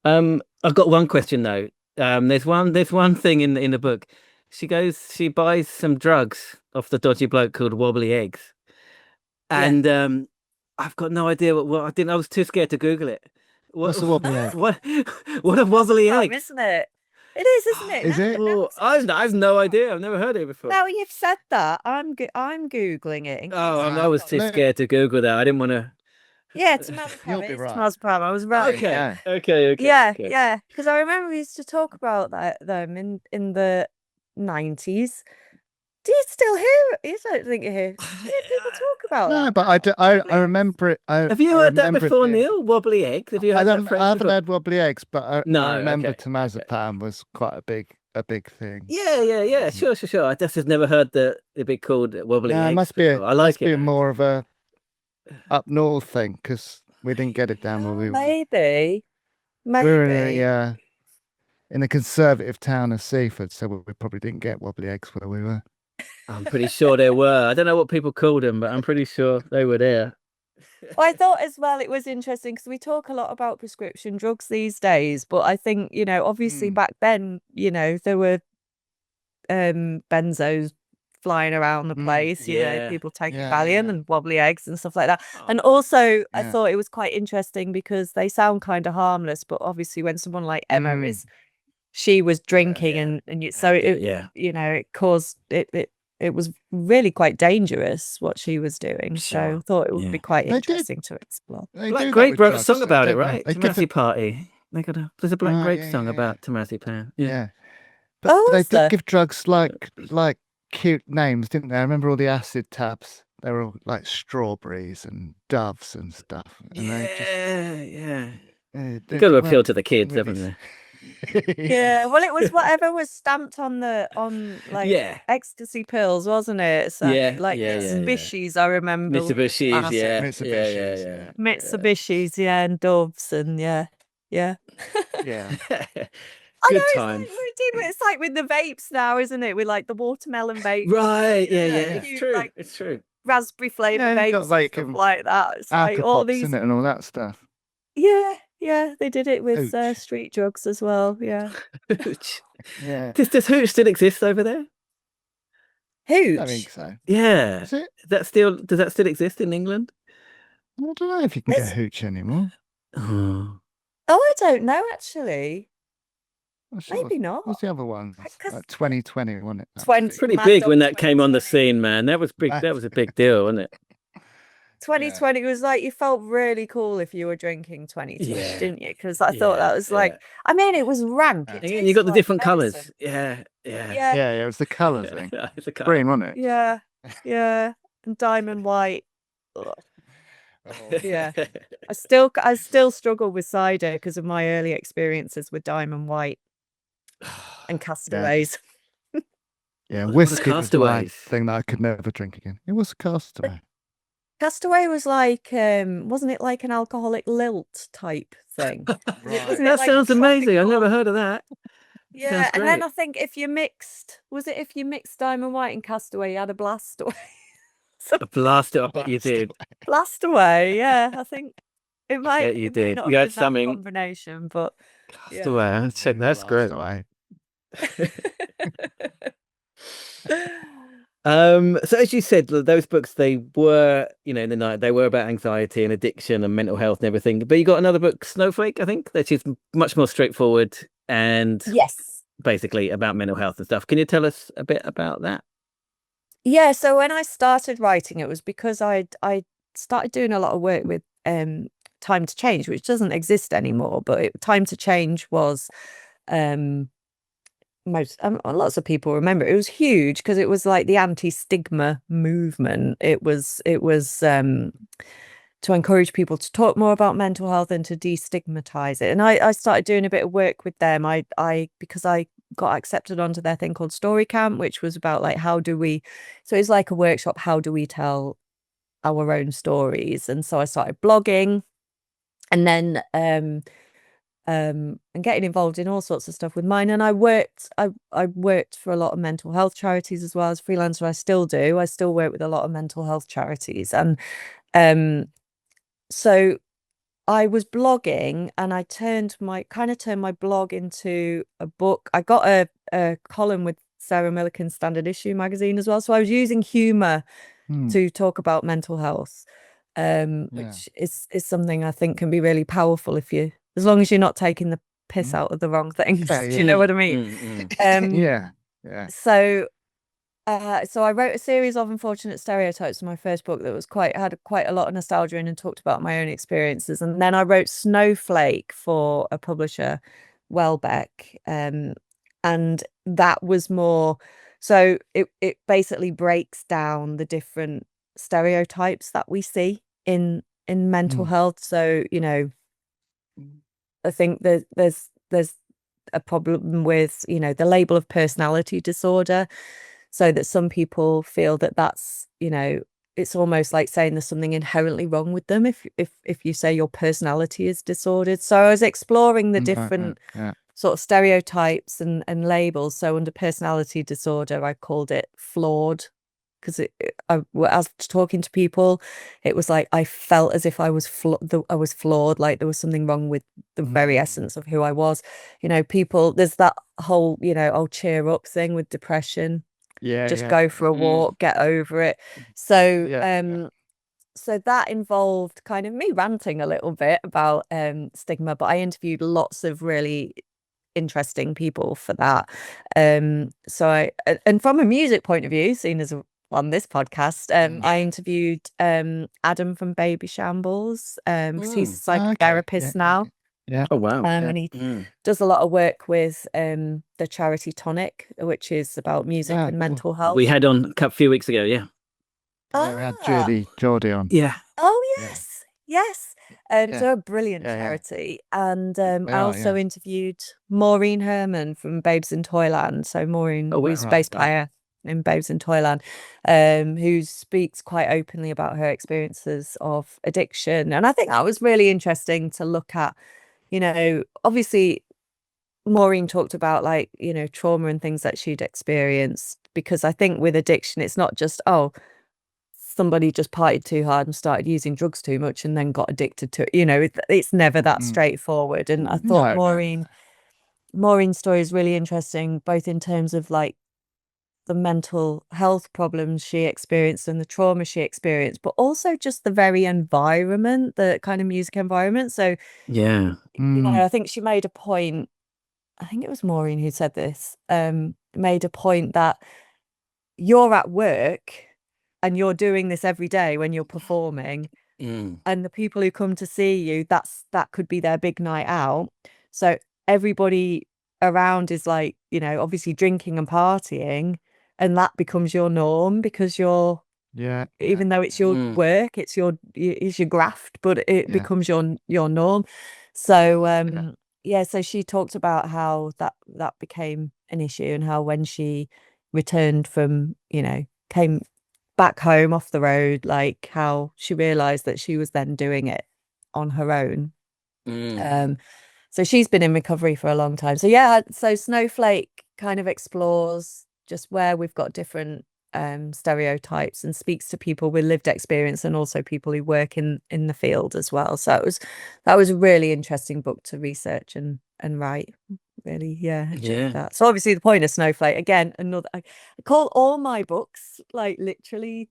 I've got one question though. There's one thing in the book. She buys some drugs off the dodgy bloke called Wobbly Eggs, and I've got no idea what I didn't. I was too scared to Google it. What's a wobbly egg? What a wobbly egg, isn't it? It is, isn't it? Is it? Well, I've no idea. I've never heard it before. Now you've said that, I'm googling it. I was too scared to Google that. I didn't want to. Yeah, it's Mazepam. You'll be right. Mazepam. I was right. Okay. Yeah. Because I remember we used to talk about them in the 90s. Do you still hear? You don't think you hear people talk about that? No, but I remember it. Have you heard that before, Neil? Wobbly eggs? Have you heard that phrase? I haven't heard wobbly eggs, but I remember okay. Temazepam was quite a big thing. Yeah. Sure. I just have never heard it be called wobbly eggs. It must be. I like it. Be more of a up north thing because we didn't get it down where we were. Maybe. We were in a conservative town of Seaford, so we probably didn't get wobbly eggs where we were. I'm pretty sure there were. I don't know what people called them, but I'm pretty sure they were there. Well, I thought as well it was interesting because we talk a lot about prescription drugs these days, but I think, obviously back then, there were benzos flying around the place, people taking Valium and wobbly eggs and stuff like that. And also I thought it was quite interesting because they sound kind of harmless, but obviously when someone like Emma she was drinking so it caused it was really quite dangerous what she was doing. So I thought it would be quite interesting to explore. Black Grape wrote a song about it, right? Tomasi Party. There's a Black Grape song about Temazepam. Yeah. But they did give drugs like cute names, didn't they? I remember all the acid tabs they were all like strawberries and doves and stuff. And You've got to appeal to the kids, haven't you? Yeah, well, it was whatever was stamped on like ecstasy pills, wasn't it? So like Mitsubishis, I remember. Mitsubishis, Mitsubishis, and doves, and yeah. Good times. It's like with the vapes now, isn't it? With like the watermelon vape, right? Yeah. It's true. Like, it's true. Raspberry flavor vapes, like, stuff like that. It's like all these, in it and all that stuff. Yeah, they did it with street drugs as well. Yeah. Hooch. Yeah. Does Hooch still exist over there? Hooch? I think so. Yeah. Is it? Does that still exist in England? I don't know if you can get Hooch anymore. Oh, I don't know actually. Maybe not. What's the other one? 2020, wasn't it? 20. Pretty big when that came on the scene, man. That was big. That was a big deal, wasn't it? 2020 was like, you felt really cool if you were drinking 2020, didn't you? Because I thought that was like, I mean, it was rank. And you got the different colours. Yeah, it was the colours thing. Green, wasn't it? Yeah. And diamond white. Ugh. Yeah. I still struggle with cider because of my early experiences with diamond white and castaways. Yeah, whiskey was the one thing that I could never drink again. It was a castaway. Castaway was like, wasn't it like an alcoholic lilt type thing? That sounds amazing. I've never heard of that. Yeah, and then I think if you mixed Diamond White and Castaway, you had a Blastaway. A Blastaway, I bet you did. Blastaway, yeah, I think it might. Yeah, you did. Not You had that something. Combination, but Castaway. I'd say that's great. So as you said, those books, they were, in the night, they were about anxiety and addiction and mental health and everything. But you got another book, Snowflake, I think, that is much more straightforward and basically about mental health and stuff. Can you tell us a bit about that? Yeah, so when I started writing, it was because I started doing a lot of work with Time to Change, which doesn't exist anymore. But Time to Change was lots of people remember it was huge because it was like the anti-stigma movement. It was to encourage people to talk more about mental health and to destigmatize it. And I started doing a bit of work with them. Because I got accepted onto their thing called Story Camp, which was about like so it's like a workshop, how do we tell our own stories? And so I started blogging, and then and getting involved in all sorts of stuff with mine. And I worked for a lot of mental health charities as well as freelancer. I still do. I still work with a lot of mental health charities. And so I was blogging, and I turned my blog into a book. I got a column with Sarah Millican's Standard Issue magazine as well. So I was using humor to talk about mental health, which is something I think can be really powerful as long as you're not taking the piss out of the wrong things. Do you know what I mean? Yeah. So I wrote a series of Unfortunate Stereotypes in my first book that had quite a lot of nostalgia in and talked about my own experiences. And then I wrote Snowflake for a publisher, Welbeck, and that was more. So it basically breaks down the different stereotypes that we see in mental health. So I think there's a problem with the label of personality disorder. So that some people feel that that's, it's almost like saying there's something inherently wrong with them if you say your personality is disordered. So I was exploring the different sort of stereotypes and labels. So under personality disorder, I called it flawed, because as talking to people, it was like I felt as if I was flawed, like there was something wrong with the very essence of who I was. People, there's that whole, I'll cheer up thing with depression. Go for a walk, get over it. So so that involved kind of me ranting a little bit about stigma, but I interviewed lots of really interesting people for that. So and from a music point of view, seen as on this podcast, I interviewed Adam from Baby Shambles, because he's a psychotherapist now. Yeah. Oh wow. And he does a lot of work with the charity Tonic, which is about music and mental health. We had on a few weeks ago. Yeah, we had Ah, Geordie on. Yeah. oh Yeah. yes. Yeah. So a brilliant Yeah, yeah. charity. And They I are, also yeah. interviewed Maureen Herman from Babes in Toyland. So Maureen Oh, wow. was Right, bass right. player in Babes in Toyland, who speaks quite openly about her experiences of addiction. And I think that was really interesting to look at. You know, obviously Maureen talked about, like, you know, trauma and things that she'd experienced, because I think with addiction, it's not just, oh, somebody just partied too hard and started using drugs too much and then got addicted to it. You know, it's never that Mm. straightforward. And I No, thought no. Maureen's story is really interesting, both in terms of like the mental health problems she experienced and the trauma she experienced, but also just the very environment, the kind of music environment. So, Yeah. you know, Mm. I think she made a point, I think it was Maureen who said this, made a point that you're at work and you're doing this every day when you're performing, Mm. and the people who come to see you, that could be their big night out. So everybody around is like, you know, obviously drinking and partying, and that becomes your norm because you're, Yeah. even though it's your Mm. work, it's your graft, but it Yeah. becomes your norm. So yeah, so she talked about how that became an issue, and how when she returned from, you know, came back home off the road, like how she realized that she was then doing it on her own. Mm. So she's been in recovery for a long time. So yeah, so Snowflake kind of explores just where we've got different stereotypes, and speaks to people with lived experience, and also people who work in the field as well. So that was a really interesting book to research and write. Really, yeah, I enjoyed that. So obviously the point of Snowflake, again, another, I call all my books like literally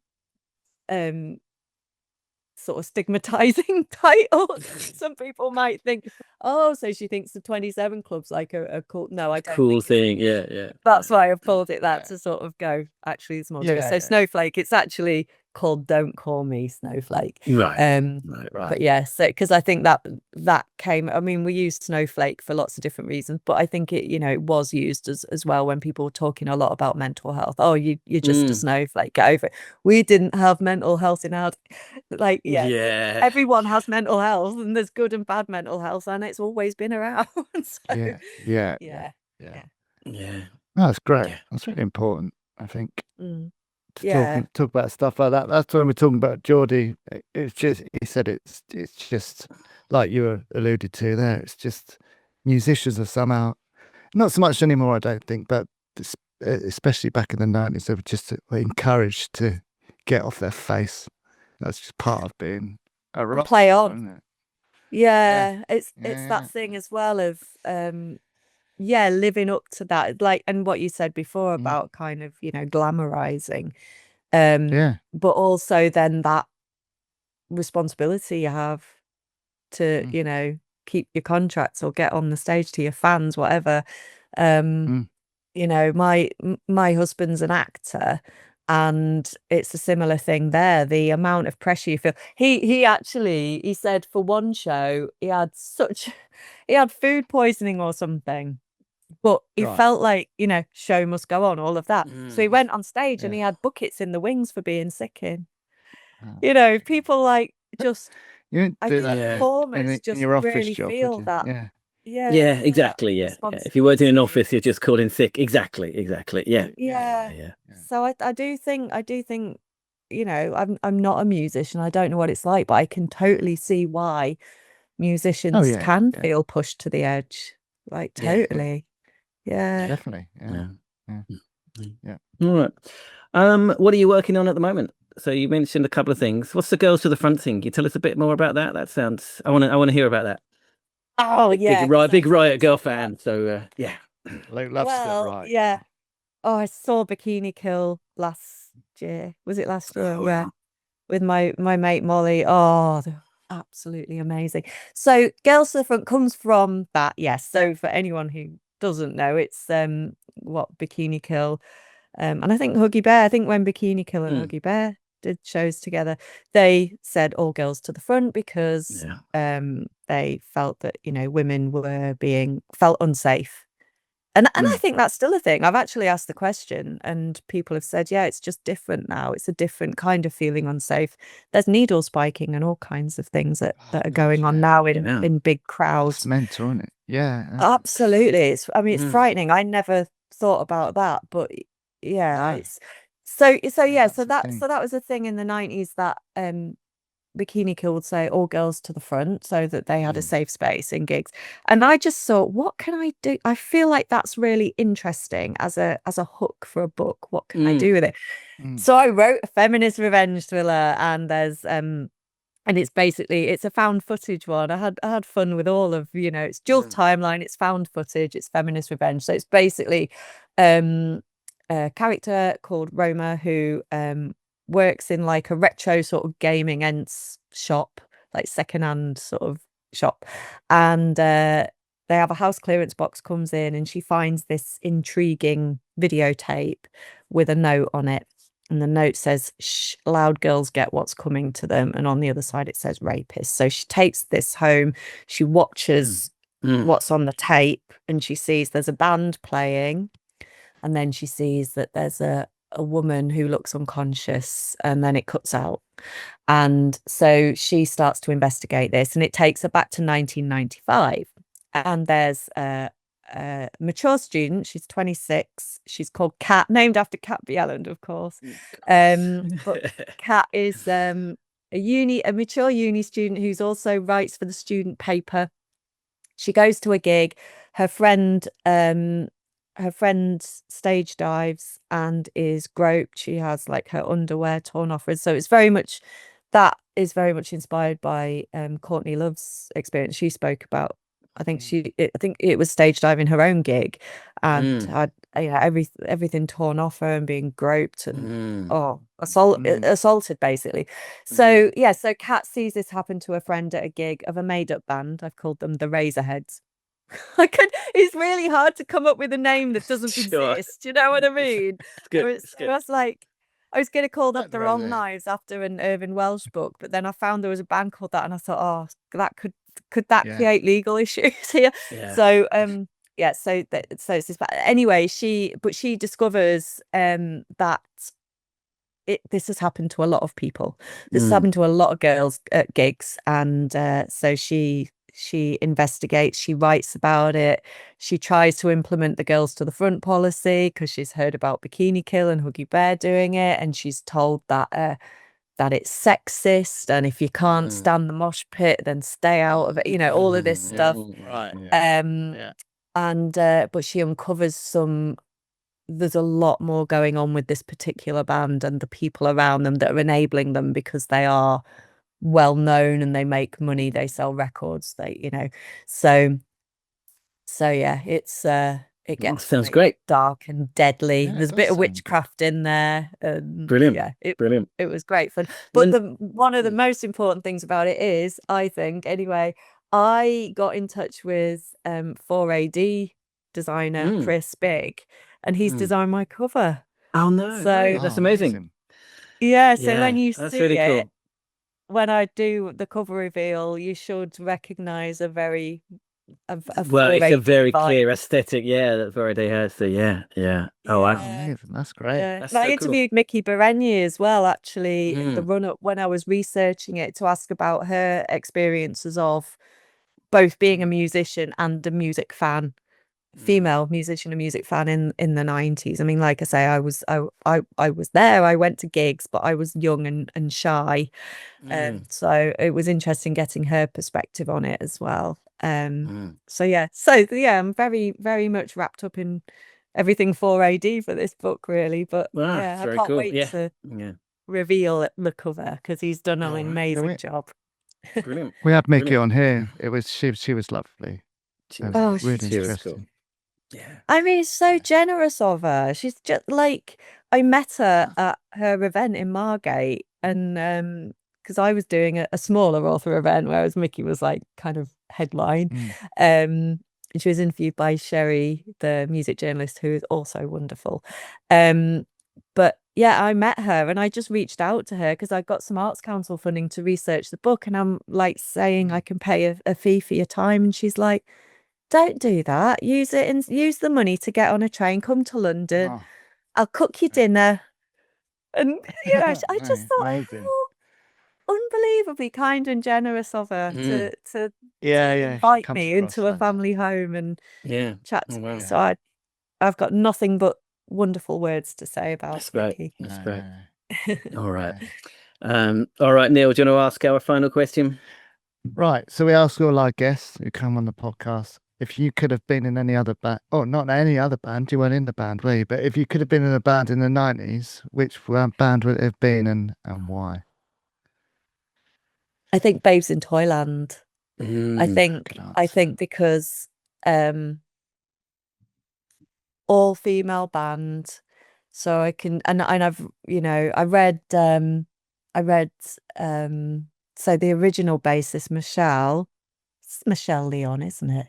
sort of stigmatizing titles. Some people might think, oh, so she thinks the 27 Club's like a cool. No, I don't Cool think thing. Yeah. that's why I've called it that, to sort of go, actually it's more to it. So Yeah. Snowflake, it's actually called Don't Call Me Snowflake. Right. But yeah, so because I think that came, I mean, we use Snowflake for lots of different reasons, but I think it, you know, it was used as well when people were talking a lot about mental health. Oh, you're just a snowflake, get over it. We didn't have mental health in our, like, Yeah. everyone has mental health, and there's good and bad mental health, and it's always been around. So, Yeah. Yeah. No, that's great. Yeah. That's really important, I think. mm, To yeah. talk about stuff like that. That's when we're talking about Geordie. It's just, he said it's just like you alluded to there. It's just musicians are somehow, not so much anymore, I don't think, but especially back in the 90s, they were just encouraged to get off their face. That's just part of being a rock Play star, on. isn't it? Yeah, it's Yeah. that thing as well of living up to that, like, and what you said before about kind of, you know, glamorizing, Yeah. but also then that responsibility you have to, you know, keep your contracts or get on the stage to your fans, whatever. You know, my husband's an actor, and it's a similar thing there. The amount of pressure you feel. He said for one show he had food poisoning or something, but he Right. felt like, you know, show must go on, all of that. So he went on stage and Yeah. he had buckets in the wings for being sick in. Oh. You know, people like just, You don't I do think that performers in just your office really job, would feel you? that. Yeah. Yeah, exactly. Yeah. If you worked in an office, you're just called in sick. Exactly. Yeah. So I do think, you know, I'm not a musician. I don't know what it's like, but I can totally see why musicians can feel pushed to the edge. Like, totally. Yeah. Definitely. Yeah. All right. What are you working on at the moment? So you mentioned a couple of things. What's the Girls to the Front thing? Can you tell us a bit more about that? That sounds, I want to hear about that. Oh yeah. Big Riot Girl fan. So yeah. Luke loves to get right. Yeah. Oh, I saw Bikini Kill last year. Was it last year? Yeah. With my mate Molly. Oh, they're absolutely amazing. So Girls to the Front comes from that, yes. So for anyone who doesn't know, it's what Bikini Kill, and I think Huggy Bear. I think when Bikini Kill and Huggy Bear did shows together, they said all girls to the front because they felt that, you know, women were felt unsafe And I think that's still a thing. I've actually asked the question and people have said, yeah, it's just different now. It's a different kind of feeling unsafe. There's needle spiking and all kinds of things that are going on now in big crowds. It's mental, isn't it? Yeah. Absolutely. It's frightening. I never thought about that, but yeah, it's so that was a thing in the 90s that Bikini Kill would say all girls to the front so that they had a safe space in gigs. And I just thought, what can I do? I feel like that's really interesting as a hook for a book. What can I do with it? So I wrote a feminist revenge thriller, and there's and it's a found footage one. I had fun with all of, it's dual timeline, it's found footage, it's feminist revenge. So it's basically a character called Roma who works in like a retro sort of gaming ends shop, like secondhand sort of shop, and they have a house clearance box comes in, and she finds this intriguing videotape with a note on it, and the note says, "Shh, loud girls get what's coming to them," and on the other side it says rapist. So she takes this home, she watches what's on the tape, and she sees there's a band playing, and then she sees that there's a woman who looks unconscious, and then it cuts out. And so she starts to investigate this, and it takes her back to 1995. And there's a mature student, she's 26, she's called Kat, named after Kat Bjelland, of course. But Kat is a mature uni student who's also writes for the student paper. She goes to a gig, her friend stage dives and is groped. She has like her underwear torn off her. So it's very much inspired by Courtney Love's experience she spoke about. I think it was stage diving her own gig, and had everything torn off her and being groped and assaulted basically. So so Kat sees this happen to a friend at a gig of a made-up band. I've called them the Razorheads. It's really hard to come up with a name that doesn't exist. You know what I mean? I was going to call that the Wrong Knives after an Irvin Welsh book, but then I found there was a band called that, and I thought, oh, that could that create legal issues here? So so it's this. Anyway, she discovers that this has happened to a lot of people. This has happened to a lot of girls at gigs, and so she investigates, she writes about it, she tries to implement the girls to the front policy because she's heard about Bikini Kill and Huggy Bear doing it, and she's told that it's sexist, and if you can't stand the mosh pit, then stay out of it, all of this stuff. But she uncovers there's a lot more going on with this particular band and the people around them that are enabling them because they are well known and they make money, they sell records, so yeah, it gets sounds great, dark and deadly. There's a bit of witchcraft in there. Brilliant. Brilliant. It was great fun. But one of the most important things about it is, I think anyway, I got in touch with 4AD designer Chris Big, and he's designed my cover. Oh no, so that's amazing. So when you see really it, cool. When I do the cover reveal, you should recognize a very it's a very clear aesthetic, that 4AD has. So that's great. That's I interviewed Mickey Berenyi as well, actually, the run up when I was researching it, to ask about her experiences of both being a musician and a music fan, female musician and music fan in the 90s. I mean, like I say, I was there, I went to gigs, but I was young and shy, so it was interesting getting her perspective on it as well. I'm very, very much wrapped up in everything 4AD for this book, really. But I can't wait to reveal the cover, because he's done an amazing job. Brilliant. We had Mickey on here. She was lovely. Really interesting. Cool. Yeah, I mean, it's so generous of her. She's just like, I met her at her event in Margate, and because I was doing a smaller author event, whereas Mickey was like kind of headline. And she was interviewed by Sherry, the music journalist, who is also wonderful. But yeah, I met her, and I just reached out to her because I got some Arts Council funding to research the book, and I'm like saying I can pay a fee for your time, and she's like, Don't do that. Use it and use the money to get on a train, come to London. Oh, I'll cook you dinner. And, you know, I just right, thought, amazing. how unbelievably kind and generous of her to Yeah, invite comes me across into a like that. family home and Yeah. chat Oh, to wow. me. So I've got nothing but wonderful words to say about That's great. Vicky. That's No, great. no. All right. All right, Neil, do you want to ask our final question? Right, so we ask all our guests who come on the podcast if you could have been in any other band, not any other band, you weren't in the band, were you? But if you could have been in a band in the 90s, which band would it have been and why? I think Babes in Toyland. I Mm. think because all female band, so I can and I've I read so the original bassist it's Michelle Leon, isn't it?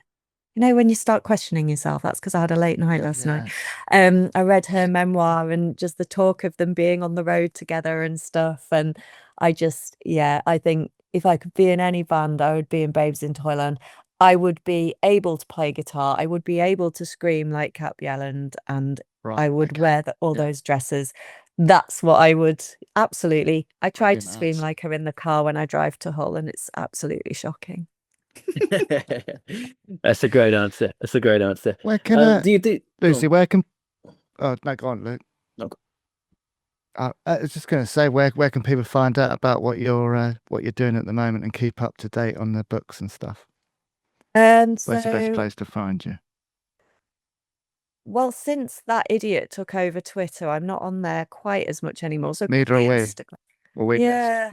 You know, when you start questioning yourself, that's because I had a late night last night. I read her memoir and just the talk of them being on the road together and stuff. And I think if I could be in any band, I would be in Babes in Toyland. I would be able to play guitar. I would be able to scream like Cap Yelland, and Right, I would okay. wear all those dresses. That's what I would absolutely. I try to Fucking scream nuts. like her in the car when I drive to Hull, and it's absolutely shocking. That's a great answer. That's a great answer. Where can Do you do Lucy? Where can? Oh no, go on, Luke. No, I was just going to say, where can people find out about what you're doing at the moment and keep up to date on the books and stuff? And Where's the best so, place to find you? well, since that idiot took over Twitter, I'm not on there quite as much anymore. So Neither are probably we. Instagram. Well, we Yeah.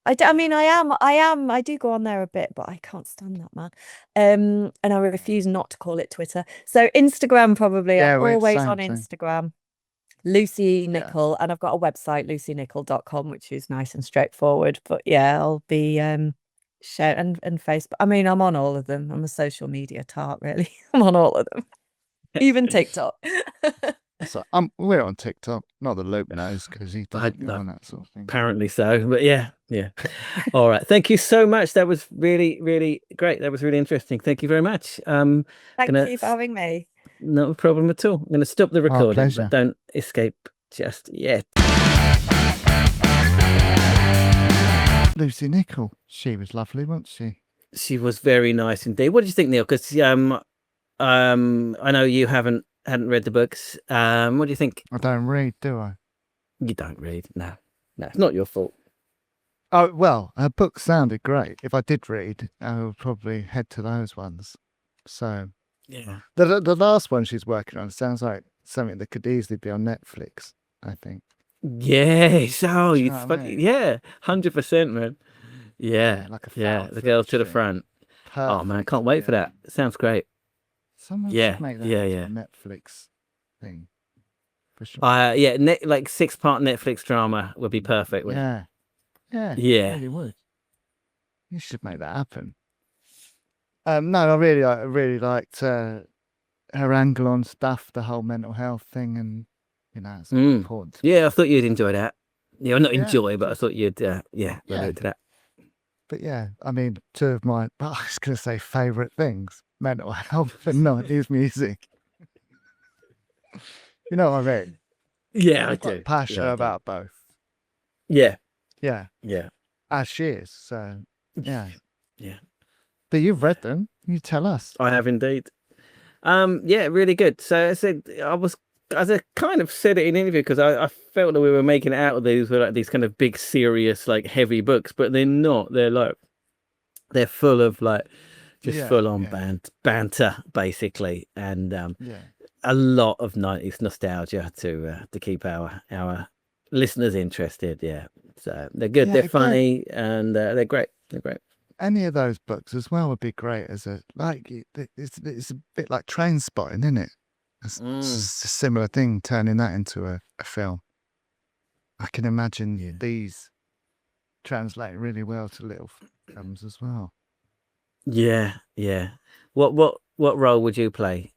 I do go on there a bit, but I can't stand that man. And I refuse not to call it Twitter. So Instagram probably. Yeah, I'm we're always same, on same. Instagram. Lucy Nichol, and I've got a website, lucynichol.com, which is nice and straightforward. But yeah, I'll be share and Facebook. I mean, I'm on all of them. I'm a social media tart, really. I'm on all of them. Even TikTok. So we're on TikTok. Not that Luke knows because he doesn't go on that sort of thing. apparently so, but yeah. All right. Thank you so much. That was really, really great. That was really interesting. Thank you very much. Thank you for having me. No problem at all. I'm going to stop the recording, pleasure. but don't escape just yet. Lucy Nichol, she was lovely, wasn't she? She was very nice indeed. What do you think, Neil? Because I know you hadn't read the books. What do you think? I don't read, do I? You don't read. No, it's not your fault. Oh, well, her book sounded great. If I did read, I would probably head to those ones. So, yeah. The last one she's working on sounds like something that could easily be on Netflix, I think. Yes. Oh, Do you you know what I mean? yeah, 100%, man. Yeah, like a the girl to the front. Oh man, I can't wait for that. It sounds great. Someone Yeah, should make that yeah, into yeah. a Netflix thing. For sure. Yeah, like 6-part Netflix drama would be perfect. Yeah. Yeah. It really would. You should make that happen. No, I really liked her angle on stuff, the whole mental health thing, and it's important. Yeah, I thought you'd enjoy that. Yeah, not Yeah. enjoy, but I thought you'd relate to that. But yeah, I mean, two of my, I was going to say favourite things, mental health and 90s music. You know what I mean? Yeah, I'm quite passionate about both. Yeah. Yeah. Yeah. As she is, so yeah. Yeah. But you've read them. You tell us. I have indeed. Yeah, really good. So I said as I kind of said it in an interview, because I felt that we were making it out of these were like these kind of big, serious, like heavy books, but they're not. They're full of like just full on banter, basically, and a lot of 90s nostalgia to keep our listeners interested. Yeah, so they're good. Yeah, they're funny, and they're great. They're great. Any of those books as well would be great as it's a bit like Train Spotting, isn't it? It's a similar thing, turning that into a film. I can imagine these translate really well to little films as well. Yeah. What role would you play?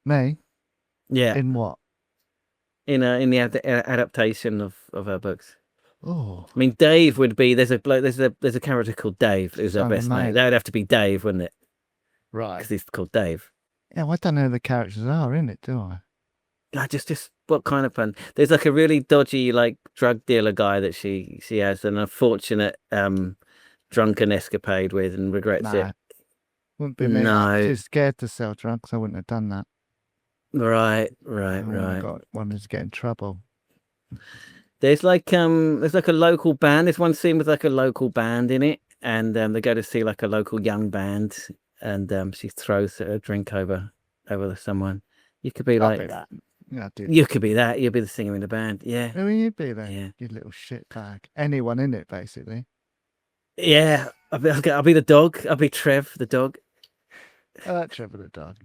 Me? Yeah. In what? In the adaptation of her books. Oh, I mean, Dave would be. There's a character called Dave who's her best mate. That would have to be Dave, wouldn't it? Right. because he's called Dave. Yeah, well, I don't know who the characters are in it, do I? Just what kind of fun? There's like a really dodgy like drug dealer guy that she has an unfortunate drunken escapade with and regrets it. Wouldn't be me. No. She's scared to sell drugs. I wouldn't have done that. Right. Wanted to get in trouble. There's like a local band. There's one scene with like a local band in it, and they go to see like a local young band, and she throws a drink over someone. You could be like that. Yeah, you could be that. You'd be the singer in the band. Yeah. Who would you be then? Yeah. You little shit bag. Anyone in it, basically. Yeah. I'll be the dog. I'll be Trev, the dog. I like Trevor the dog.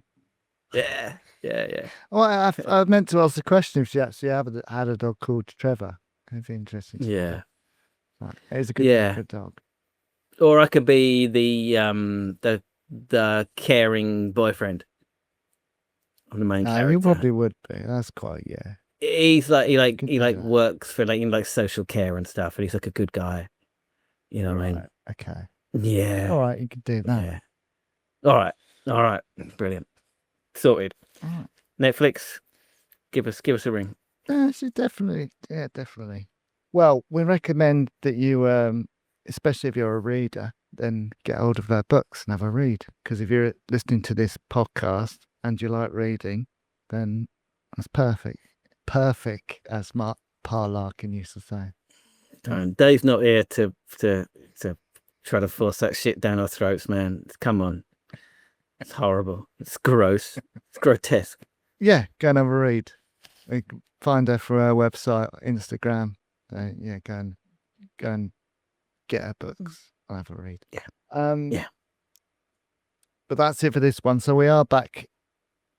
Yeah. Well, I meant to ask the question if she actually had a dog called Trevor. It'd be interesting. Yeah. It's a good dog. Or I could be the caring boyfriend of the main character. You probably would be. That's quite He's like he that. works for like social care and stuff, and he's like a good guy. You know what I mean? Okay. Yeah. All right, you can do that. Yeah. All right. Brilliant. Sorted. All right. Netflix, give us a ring. Definitely. Well, we recommend that you, especially if you're a reader, then get hold of their books and have a read. Because if you're listening to this podcast and you like reading, then that's perfect. Perfect, as Mark Parlarkin used to say. Dave's not here to try to force that shit down our throats, man. Come on. It's horrible. It's gross. It's grotesque. Yeah, go and have a read. You can find her through her website, Instagram. Go and get her books. I'll have a read. Yeah. But that's it for this one. So we are back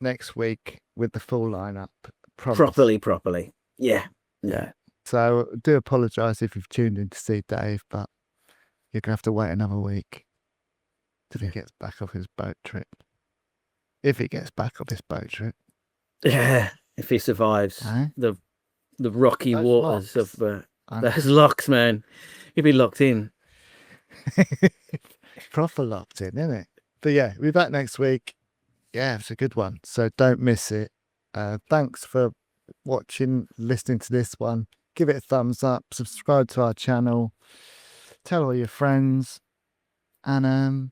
next week with the full lineup. Properly. Yeah. So I do apologise if you've tuned in to see Dave, but you're going to have to wait another week till he gets back off his boat trip. If he gets back off his boat trip. Yeah. If he survives the rocky Those waters locks. of those locks, man. He'd be locked in. Proper locked in, isn't it? But yeah, we'll be back next week. Yeah, it's a good one. So don't miss it. Thanks for watching, listening to this one. Give it a thumbs up, subscribe to our channel, tell all your friends, and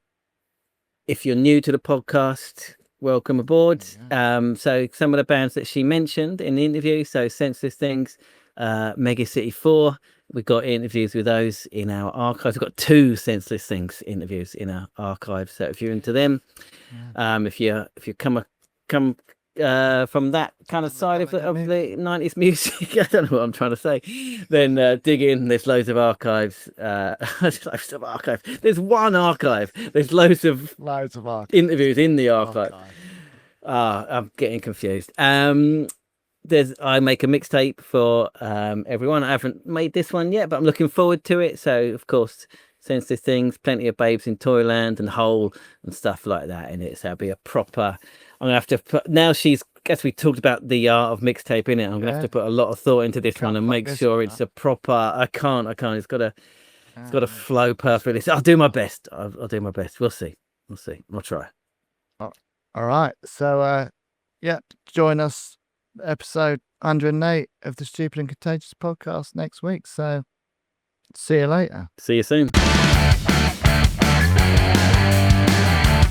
if you're new to the podcast, welcome aboard. Yeah. So some of the bands that she mentioned in the interview, so Senseless Things, Mega City 4, we've got interviews with those in our archives. We've got 2 Senseless Things interviews in our archives. So if you're into them, if you come from that kind of side of the 90s music, I don't know what I'm trying to say, then dig in. There's loads of archives. There's one archive. There's loads of interviews in the archive. I'm getting confused. I make a mixtape for everyone. I haven't made this one yet, but I'm looking forward to it. So of course, Senseless Things, plenty of Babes in Toyland and Hole and stuff like that in it. So it'll be a proper. I'm gonna have to put now. As we talked about the art of mixtape in it, I'm gonna have to put a lot of thought into this one and make sure it's a proper. I can't. It's got to flow perfectly. So I'll do my best. I'll do my best. We'll see. I'll try. All right. So join us episode 108 of the Stupid and Contagious podcast next week. So see you later. See you soon.